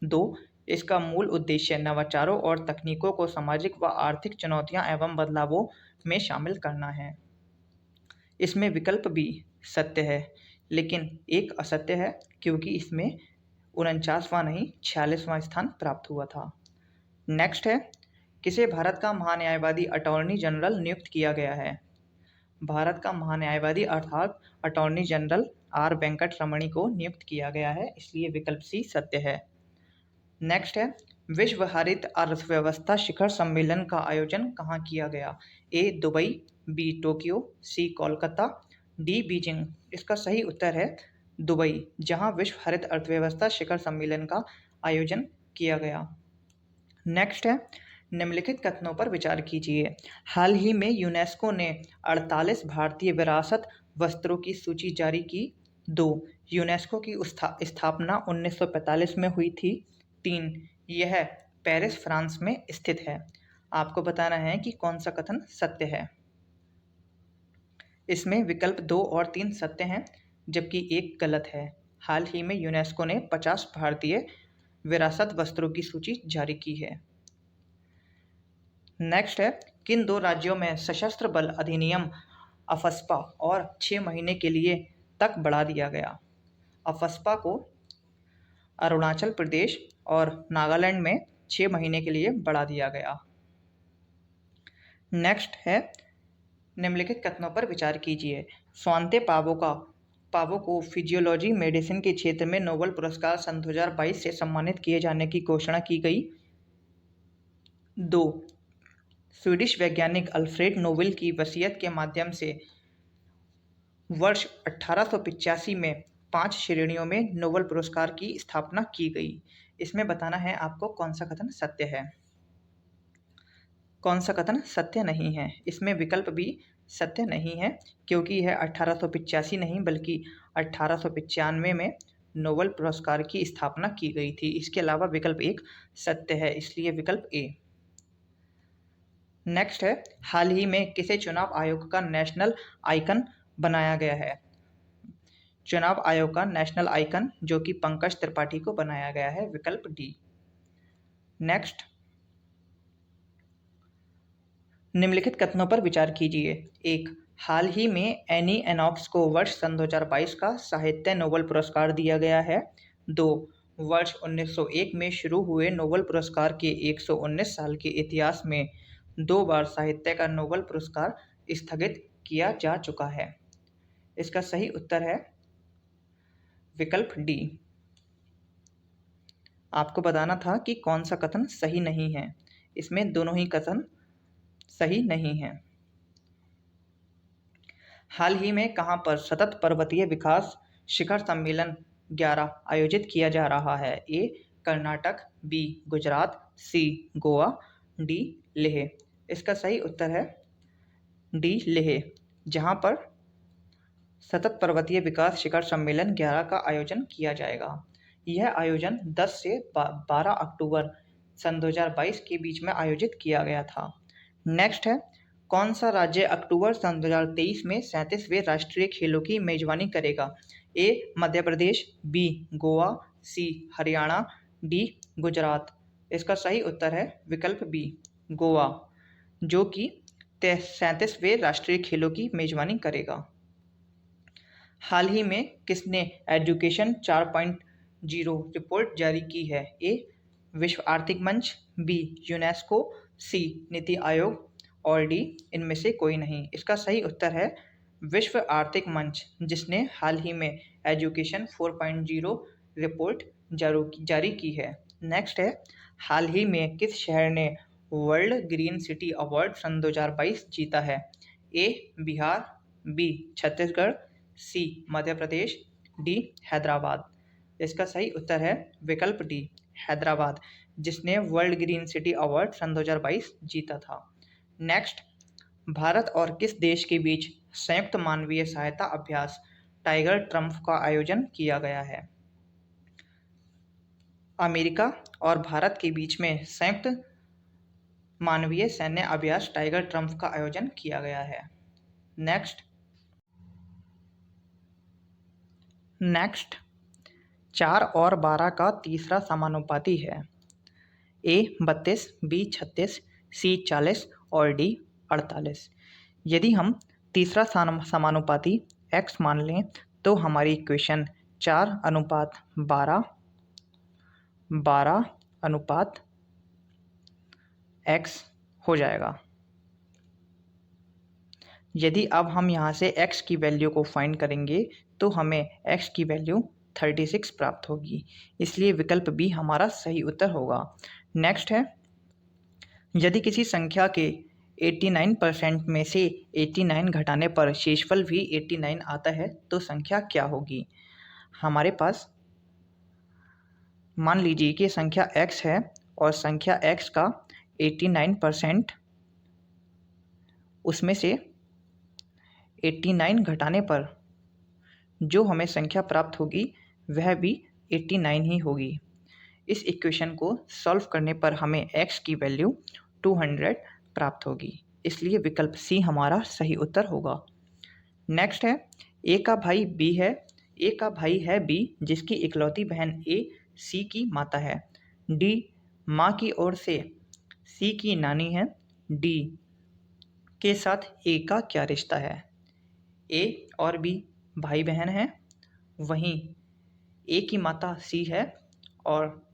2 इसका मूल उद्देश्य नवाचारों और तकनीकों को सामाजिक व आर्थिक चुनौतियां एवं बदलावों में शामिल करना है। इसमें विकल्प बी सत्य है, लेकिन एक असत्य है क्योंकि इसमें 49वां नहीं 46वां स्थान प्राप्त हुआ था। नेक्स्ट है किसे भारत का महान्यायवादी अटॉर्नी जनरल नियुक्त किया गया है? भारत का महान्यायवादी अर्थात अटॉर्नी जनरल आर वेंकट रमणी को नियुक्त किया गया है, इसलिए विकल्प सी सत्य है। नेक्स्ट है विश्व हरित अर्थव्यवस्था शिखर सम्मेलन का आयोजन कहाँ किया गया? ए दुबई, बी टोक्यो, सी कोलकाता, डी बीजिंग। इसका सही उत्तर है दुबई, जहां विश्व हरित अर्थव्यवस्था शिखर सम्मेलन का आयोजन किया गया। नेक्स्ट है निम्नलिखित कथनों पर विचार कीजिए। हाल ही में यूनेस्को ने 48 भारतीय विरासत वस्त्रों की सूची जारी की। 2. यूनेस्को की स्थापना 1945 में हुई थी। 3. यह पेरिस फ्रांस में स्थित है। आपको बताना है कि कौन सा कथन सत्य है। इसमें विकल्प 2 और 3 सत्य हैं, जबकि एक गलत है। हाल ही में यूनेस्को ने 50 भारतीय विरासत वस्तुओं की सूची जारी की है। नेक्स्ट है, किन 2 राज्यों में सशस्त्र बल अधिनियम अफस्पा और 6 महीने के लिए तक बढ़ा दिया गया। अफस्पा को अरुणाचल प्रदेश और नागालैंड में 6 महीने के लिए बढ़ा दिया गया। नेक्स्ट है, निम्नलिखित कथनों पर विचार कीजिए। स्वांते पावो को फिजियोलॉजी मेडिसिन के क्षेत्र में नोबेल पुरस्कार सन 2022 से सम्मानित किए जाने की घोषणा की गई। 2. स्वीडिश वैज्ञानिक अल्फ्रेड नोबेल की वसीयत के माध्यम से वर्ष 1885 में 5 श्रेणियों में नोबेल पुरस्कार की स्थापना की गई। इसमें बताना है आपको कौन सा कथन सत्य है, कौन सा कथन सत्य नहीं है। इसमें विकल्प भी सत्य नहीं है, क्योंकि यह 1885 नहीं बल्कि 1895 में नोबेल पुरस्कार की स्थापना की गई थी। इसके अलावा विकल्प 1 सत्य है, इसलिए विकल्प ए। नेक्स्ट है, हाल ही में किसे चुनाव आयोग का नेशनल आइकन बनाया गया है। चुनाव आयोग का नेशनल आइकन जो कि पंकज त्रिपाठी को बनाया गया है, विकल्प डी। नेक्स्ट, निम्नलिखित कथनों पर विचार कीजिए। 1. हाल ही में एनी एनॉक्स को वर्ष सन 2022 का साहित्य नोबेल पुरस्कार दिया गया है। 2. वर्ष 1901 में शुरू हुए नोबेल पुरस्कार के 119 साल के इतिहास में 2 बार साहित्य का नोबेल पुरस्कार स्थगित किया जा चुका है। इसका सही उत्तर है विकल्प डी। आपको बताना था कि कौन सा कथन सही नहीं है। इसमें दोनों ही कथन सही नहीं है। हाल ही में कहां पर सतत पर्वतीय विकास शिखर सम्मेलन 11 आयोजित किया जा रहा है। ए कर्नाटक, बी गुजरात, सी गोवा, डी लेह। इसका सही उत्तर है डी लेह, जहां पर सतत पर्वतीय विकास शिखर सम्मेलन 11 का आयोजन किया जाएगा। यह आयोजन 10 से 12 अक्टूबर सन 2022 के बीच में आयोजित किया गया था। नेक्स्ट है, कौन सा राज्य अक्टूबर सन 2023 में 37वें राष्ट्रीय खेलों की मेजबानी करेगा। ए मध्य प्रदेश, बी गोवा, सी हरियाणा, डी गुजरात। इसका सही उत्तर है विकल्प बी गोवा, जो कि 37वें राष्ट्रीय खेलों की मेजबानी करेगा। हाल ही में किसने एजुकेशन 4.0 रिपोर्ट जारी की है। ए विश्व आर्थिक मंच, बी यूनेस्को, सी नीति आयोग और डी इनमें से कोई नहीं। इसका सही उत्तर है विश्व आर्थिक मंच, जिसने हाल ही में एजुकेशन 4.0 रिपोर्ट जारी की है। नेक्स्ट है, हाल ही में किस शहर ने वर्ल्ड ग्रीन सिटी अवार्ड सन 2022 जीता है। ए बिहार, बी छत्तीसगढ़, सी मध्य प्रदेश, डी हैदराबाद। इसका सही उत्तर है विकल्प डी हैदराबाद, जिसने वर्ल्ड ग्रीन सिटी अवार्ड सन 2022 जीता था। नेक्स्ट, भारत और किस देश के बीच संयुक्त मानवीय सहायता अभ्यास टाइगर ट्रम्प का आयोजन किया गया है। अमेरिका और भारत के बीच में संयुक्त मानवीय सैन्य अभ्यास टाइगर ट्रम्प का आयोजन किया गया है। नेक्स्ट 4 और 12 का तीसरा समानुपाती है। ए 32, बी 36, सी 40 और डी 48। यदि हम तीसरा समानुपाती x मान लें तो हमारी इक्वेशन 4:12 12:x हो जाएगा। यदि अब हम यहाँ से x की वैल्यू को फाइंड करेंगे तो हमें x की वैल्यू 36 प्राप्त होगी, इसलिए विकल्प बी हमारा सही उत्तर होगा। नेक्स्ट है, यदि किसी संख्या के 89% में से 89 घटाने पर शेषफल भी 89 आता है तो संख्या क्या होगी। हमारे पास मान लीजिए कि संख्या x है और संख्या x का 89% उसमें से 89 घटाने पर जो हमें संख्या प्राप्त होगी वह भी 89 ही होगी। इस इक्वेशन को सॉल्व करने पर हमें x की वैल्यू 200 प्राप्त होगी, इसलिए विकल्प सी हमारा सही उत्तर होगा। नेक्स्ट है, ए का भाई बी है। ए का भाई है बी जिसकी इकलौती बहन ए सी की माता है। डी माँ की ओर से सी की नानी है। डी के साथ ए का क्या रिश्ता है? ए और बी भाई बहन हैं, वहीं ए की माता सी है और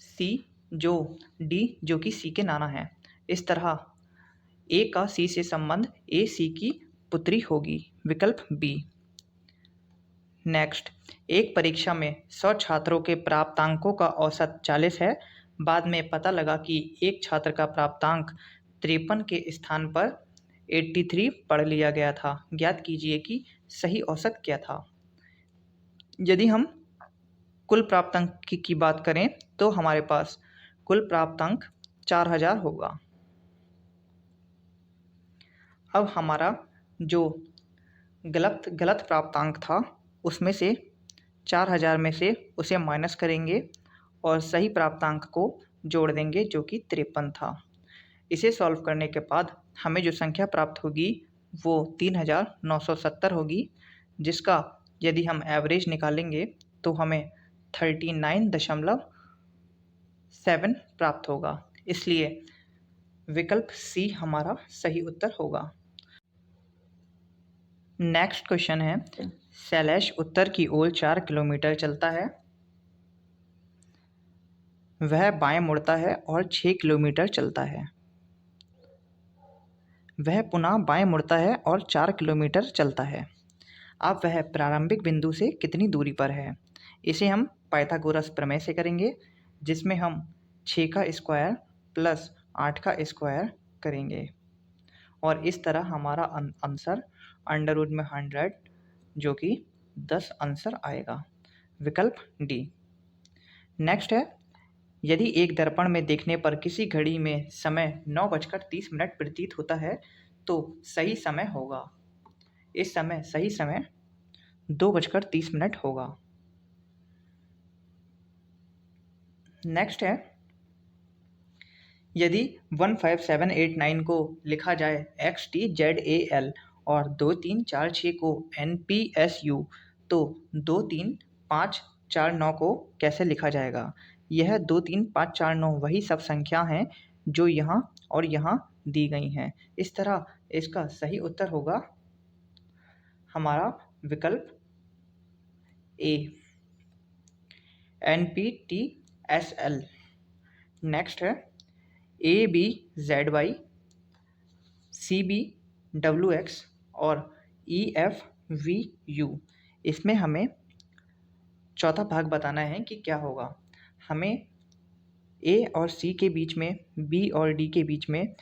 सी जो डी जो कि सी के नाना है। इस तरह ए का सी से संबंध ए सी की पुत्री होगी, विकल्प बी। नेक्स्ट, एक परीक्षा में 100 छात्रों के प्राप्तांकों का औसत 40 है। बाद में पता लगा कि एक छात्र का प्राप्तांक 53 के स्थान पर 83 पढ़ लिया गया था। ज्ञात कीजिए कि सही औसत क्या था। यदि हम कुल प्राप्तांक की बात करें तो हमारे पास कुल प्राप्तांक 4000 होगा। अब हमारा जो गलत प्राप्तांक था उसमें से 4000 में से उसे माइनस करेंगे और सही प्राप्तांक को जोड़ देंगे जो कि 53 था। इसे सॉल्व करने के बाद हमें जो संख्या प्राप्त होगी वो 3970 होगी, जिसका यदि हम एवरेज निकालेंगे तो हमें 39.7 प्राप्त होगा, इसलिए विकल्प सी हमारा सही उत्तर होगा। नेक्स्ट क्वेश्चन है, शैलेश उत्तर की ओर 4 किलोमीटर चलता है। वह बाएं मुड़ता है और 6 किलोमीटर चलता है। वह पुनः बाएं मुड़ता है और 4 किलोमीटर चलता है। अब वह प्रारंभिक बिंदु से कितनी दूरी पर है? इसे हम पाइथागोरस प्रमेय से करेंगे, जिसमें हम 6 का स्क्वायर प्लस 8 का स्क्वायर करेंगे और इस तरह हमारा आंसर अंडर रूट में 100 जो कि 10 आंसर आएगा, विकल्प डी। नेक्स्ट है, यदि एक दर्पण में देखने पर किसी घड़ी में समय 9:30 प्रतीत होता है तो सही समय होगा। इस समय सही समय 2:30 होगा। नेक्स्ट है, यदि 15789 को लिखा जाए XTZAL और 2346 को NPSU तो 23549 को कैसे लिखा जाएगा? यह 23549 वही सब संख्या हैं जो यहाँ और यहाँ दी गई हैं। इस तरह इसका सही उत्तर होगा हमारा विकल्प ए, NPTSL। नेक्स्ट है, ABZY, CBWX और EFVU। इसमें हमें चौथा भाग बताना है कि क्या होगा। हमें A और C के बीच में, B और D के बीच में,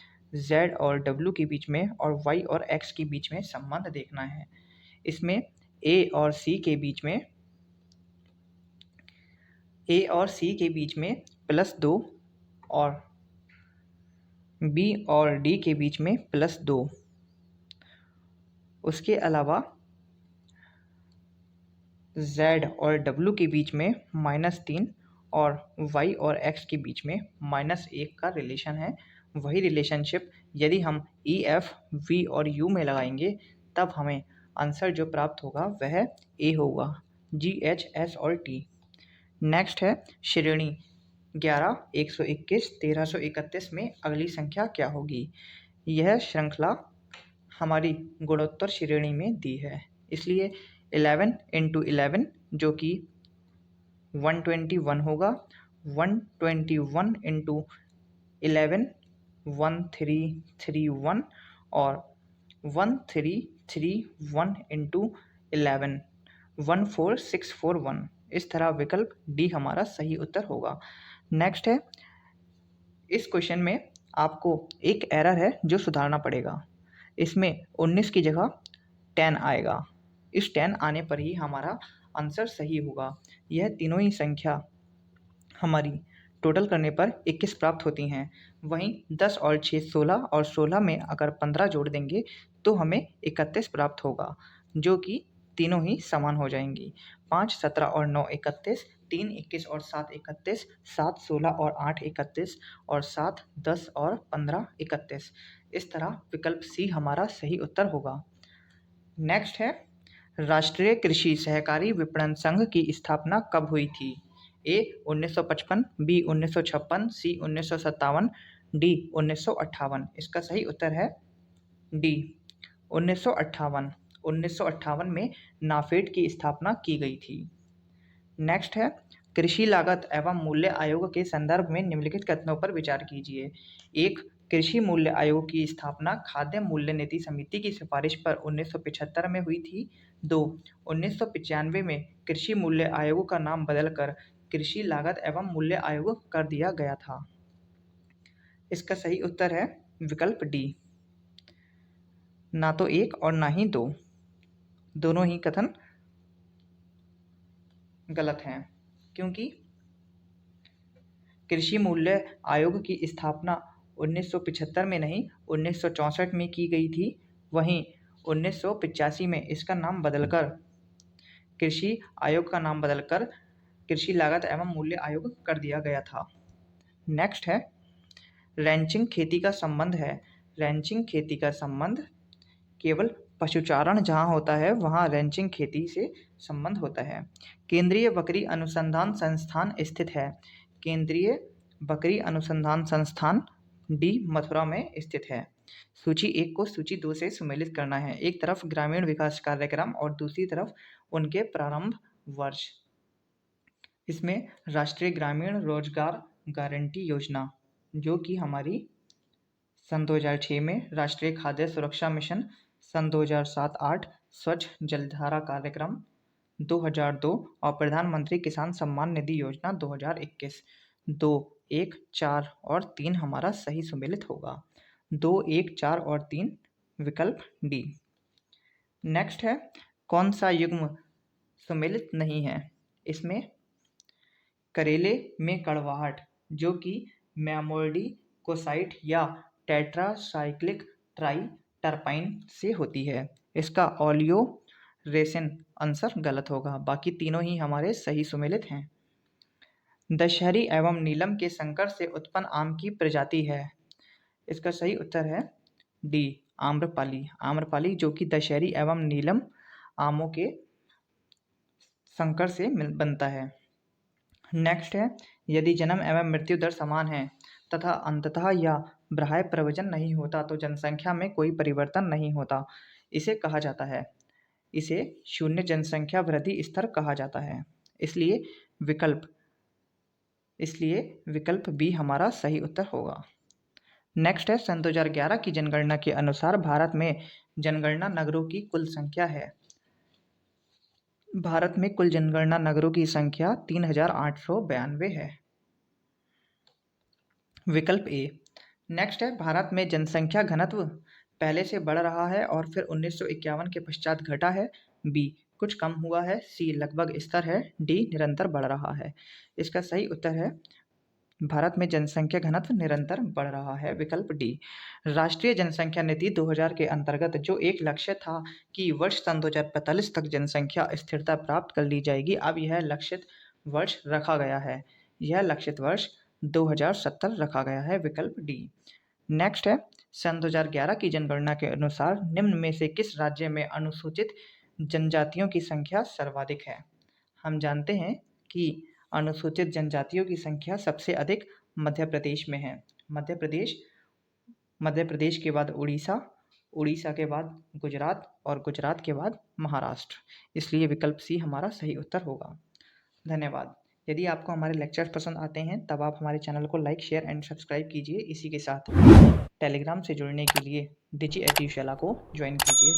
Z और W के बीच में और Y और X के बीच में संबंध देखना है। इसमें A और C के बीच में +2 और B और D के बीच में +2। उसके अलावा Z और W के बीच में -3 और Y और X के बीच में -1 का रिलेशन है। वही रिलेशनशिप यदि हम E, F, V और U में लगाएंगे तब हमें आंसर जो प्राप्त होगा वह A होगा, G, H, S और T। नेक्स्ट है, श्रेणी 11, 121, 1331 में अगली संख्या क्या होगी? यह श्रृंखला हमारी गुणोत्तर श्रेणी में दी है, इसलिए 11 × 11 जो कि 121 होगा। 121 × 11 1331 और 1331 × 11 14641। इस तरह विकल्प डी हमारा सही उत्तर होगा। नेक्स्ट है, इस क्वेश्चन में आपको एक एरर है जो सुधारना पड़ेगा। इसमें 19 की जगह 10 आएगा। इस 10 आने पर ही हमारा आंसर सही होगा। यह तीनों ही संख्या हमारी टोटल करने पर 21 प्राप्त होती हैं। वहीं 10 और 6 16 और 16 में अगर 15 जोड़ देंगे तो हमें 31 प्राप्त होगा, जो कि तीनों ही समान हो जाएंगी। 5, 17 और 9, 31, 3, 21 और 7, 31, 7, 16 और 8, 31 और 7, 10 और 15, 31। इस तरह विकल्प सी हमारा सही उत्तर होगा। नेक्स्ट है, राष्ट्रीय कृषि सहकारी विपणन संघ की स्थापना कब हुई थी? ए 1955, बी 1956, सी 1957, डी 1958। इसका सही उत्तर है डी 1958। 1958 में नाफेड की स्थापना की गई थी। नेक्स्ट है, कृषि लागत एवं मूल्य आयोग के संदर्भ में निम्नलिखित कथनों पर विचार कीजिए। 1, कृषि मूल्य आयोग की स्थापना खाद्य मूल्य नीति समिति की सिफारिश पर 1975 में हुई थी। 2, 1995 में कृषि मूल्य आयोग का नाम बदलकर कृषि लागत एवं मूल्य आयोग कर दिया गया था। इसका सही उत्तर है विकल्प डी, ना तो 1 और ना ही 2। दोनों ही कथन गलत हैं, क्योंकि कृषि मूल्य आयोग की स्थापना 1975 में नहीं 1964 में की गई थी। वहीं 1985 में इसका नाम बदलकर कृषि आयोग का नाम बदलकर कृषि लागत एवं मूल्य आयोग कर दिया गया था। नेक्स्ट है, रैंचिंग खेती का संबंध है। रैंचिंग खेती का संबंध केवल पशुचारण जहाँ होता है वहाँ रैंचिंग खेती से संबंध होता है। केंद्रीय बकरी अनुसंधान संस्थान स्थित है। केंद्रीय बकरी अनुसंधान संस्थान डी मथुरा में स्थित है। सूची 1 को सूची 2 से सुमेलित करना है। एक तरफ ग्रामीण विकास कार्यक्रम और दूसरी तरफ उनके प्रारंभ वर्ष। इसमें राष्ट्रीय ग्रामीण रोजगार गारंटी योजना, जो कि हमारी सन 2006 में राष्ट्रीय खाद्य सुरक्षा मिशन, सन 2007-8 स्वच्छ जलधारा कार्यक्रम 2002 और प्रधानमंत्री किसान सम्मान निधि योजना 2021। 2, 1, 4 और 3 हमारा सही सुमेलित होगा। 2, 1, 4 और 3 विकल्प डी। नेक्स्ट है, कौन सा युग्म सुमेलित नहीं है? इसमें करेले में कड़वाहट, जो कि मैमोल्डिकोसाइट या टेट्रासाइक्लिक ट्राइटरपाइन से होती है। इसका ओलियो रेसिन आंसर गलत होगा। बाकी तीनों ही हमारे सही सुमेलित हैं। दशहरी एवं नीलम के संकर से उत्पन्न आम की प्रजाति है। इसका सही उत्तर है डी आम्रपाली। आम्रपाली जो कि दशहरी एवं नीलम आमों के संकर से बनता है। नेक्स्ट है, यदि जन्म एवं मृत्यु दर समान है तथा अंततः या बाह्य प्रवचन नहीं होता तो जनसंख्या में कोई परिवर्तन नहीं होता। इसे कहा जाता है, इसे शून्य जनसंख्या वृद्धि स्तर कहा जाता है। इसलिए विकल्प बी हमारा सही उत्तर होगा। नेक्स्ट है, सन 2011 की जनगणना के अनुसार भारत में जनगणना नगरों की कुल संख्या है। भारत में कुल जनगणना नगरों की संख्या 3892 है। विकल्प ए। नेक्स्ट है, भारत में जनसंख्या घनत्व पहले से बढ़ रहा है और फिर 1951 के पश्चात घटा है। बी कुछ कम हुआ है। सी लगभग स्थिर है। डी निरंतर बढ़ रहा है। इसका सही उत्तर है भारत में जनसंख्या घनत्व निरंतर बढ़ रहा है। विकल्प डी। राष्ट्रीय जनसंख्या नीति 2000 के अंतर्गत जो एक लक्ष्य था कि वर्ष सन 2045 तक जनसंख्या स्थिरता प्राप्त कर ली जाएगी, अब यह लक्षित वर्ष रखा गया है। यह लक्षित वर्ष 2070 रखा गया है। विकल्प डी। नेक्स्ट है, सन 2011 की जनगणना के अनुसार निम्न में से किस राज्य में अनुसूचित जनजातियों की संख्या सर्वाधिक है? हम जानते हैं कि अनुसूचित जनजातियों की संख्या सबसे अधिक मध्य प्रदेश में है। मध्य प्रदेश के बाद उड़ीसा, उड़ीसा के बाद गुजरात और गुजरात के बाद महाराष्ट्र। इसलिए विकल्प सी हमारा सही उत्तर होगा। धन्यवाद। यदि आपको हमारे लेक्चर्स पसंद आते हैं तब आप हमारे चैनल को लाइक, शेयर एंड सब्सक्राइब कीजिए। इसी के साथ टेलीग्राम से जुड़ने के लिए डिजी एजुशाला को ज्वाइन कीजिए।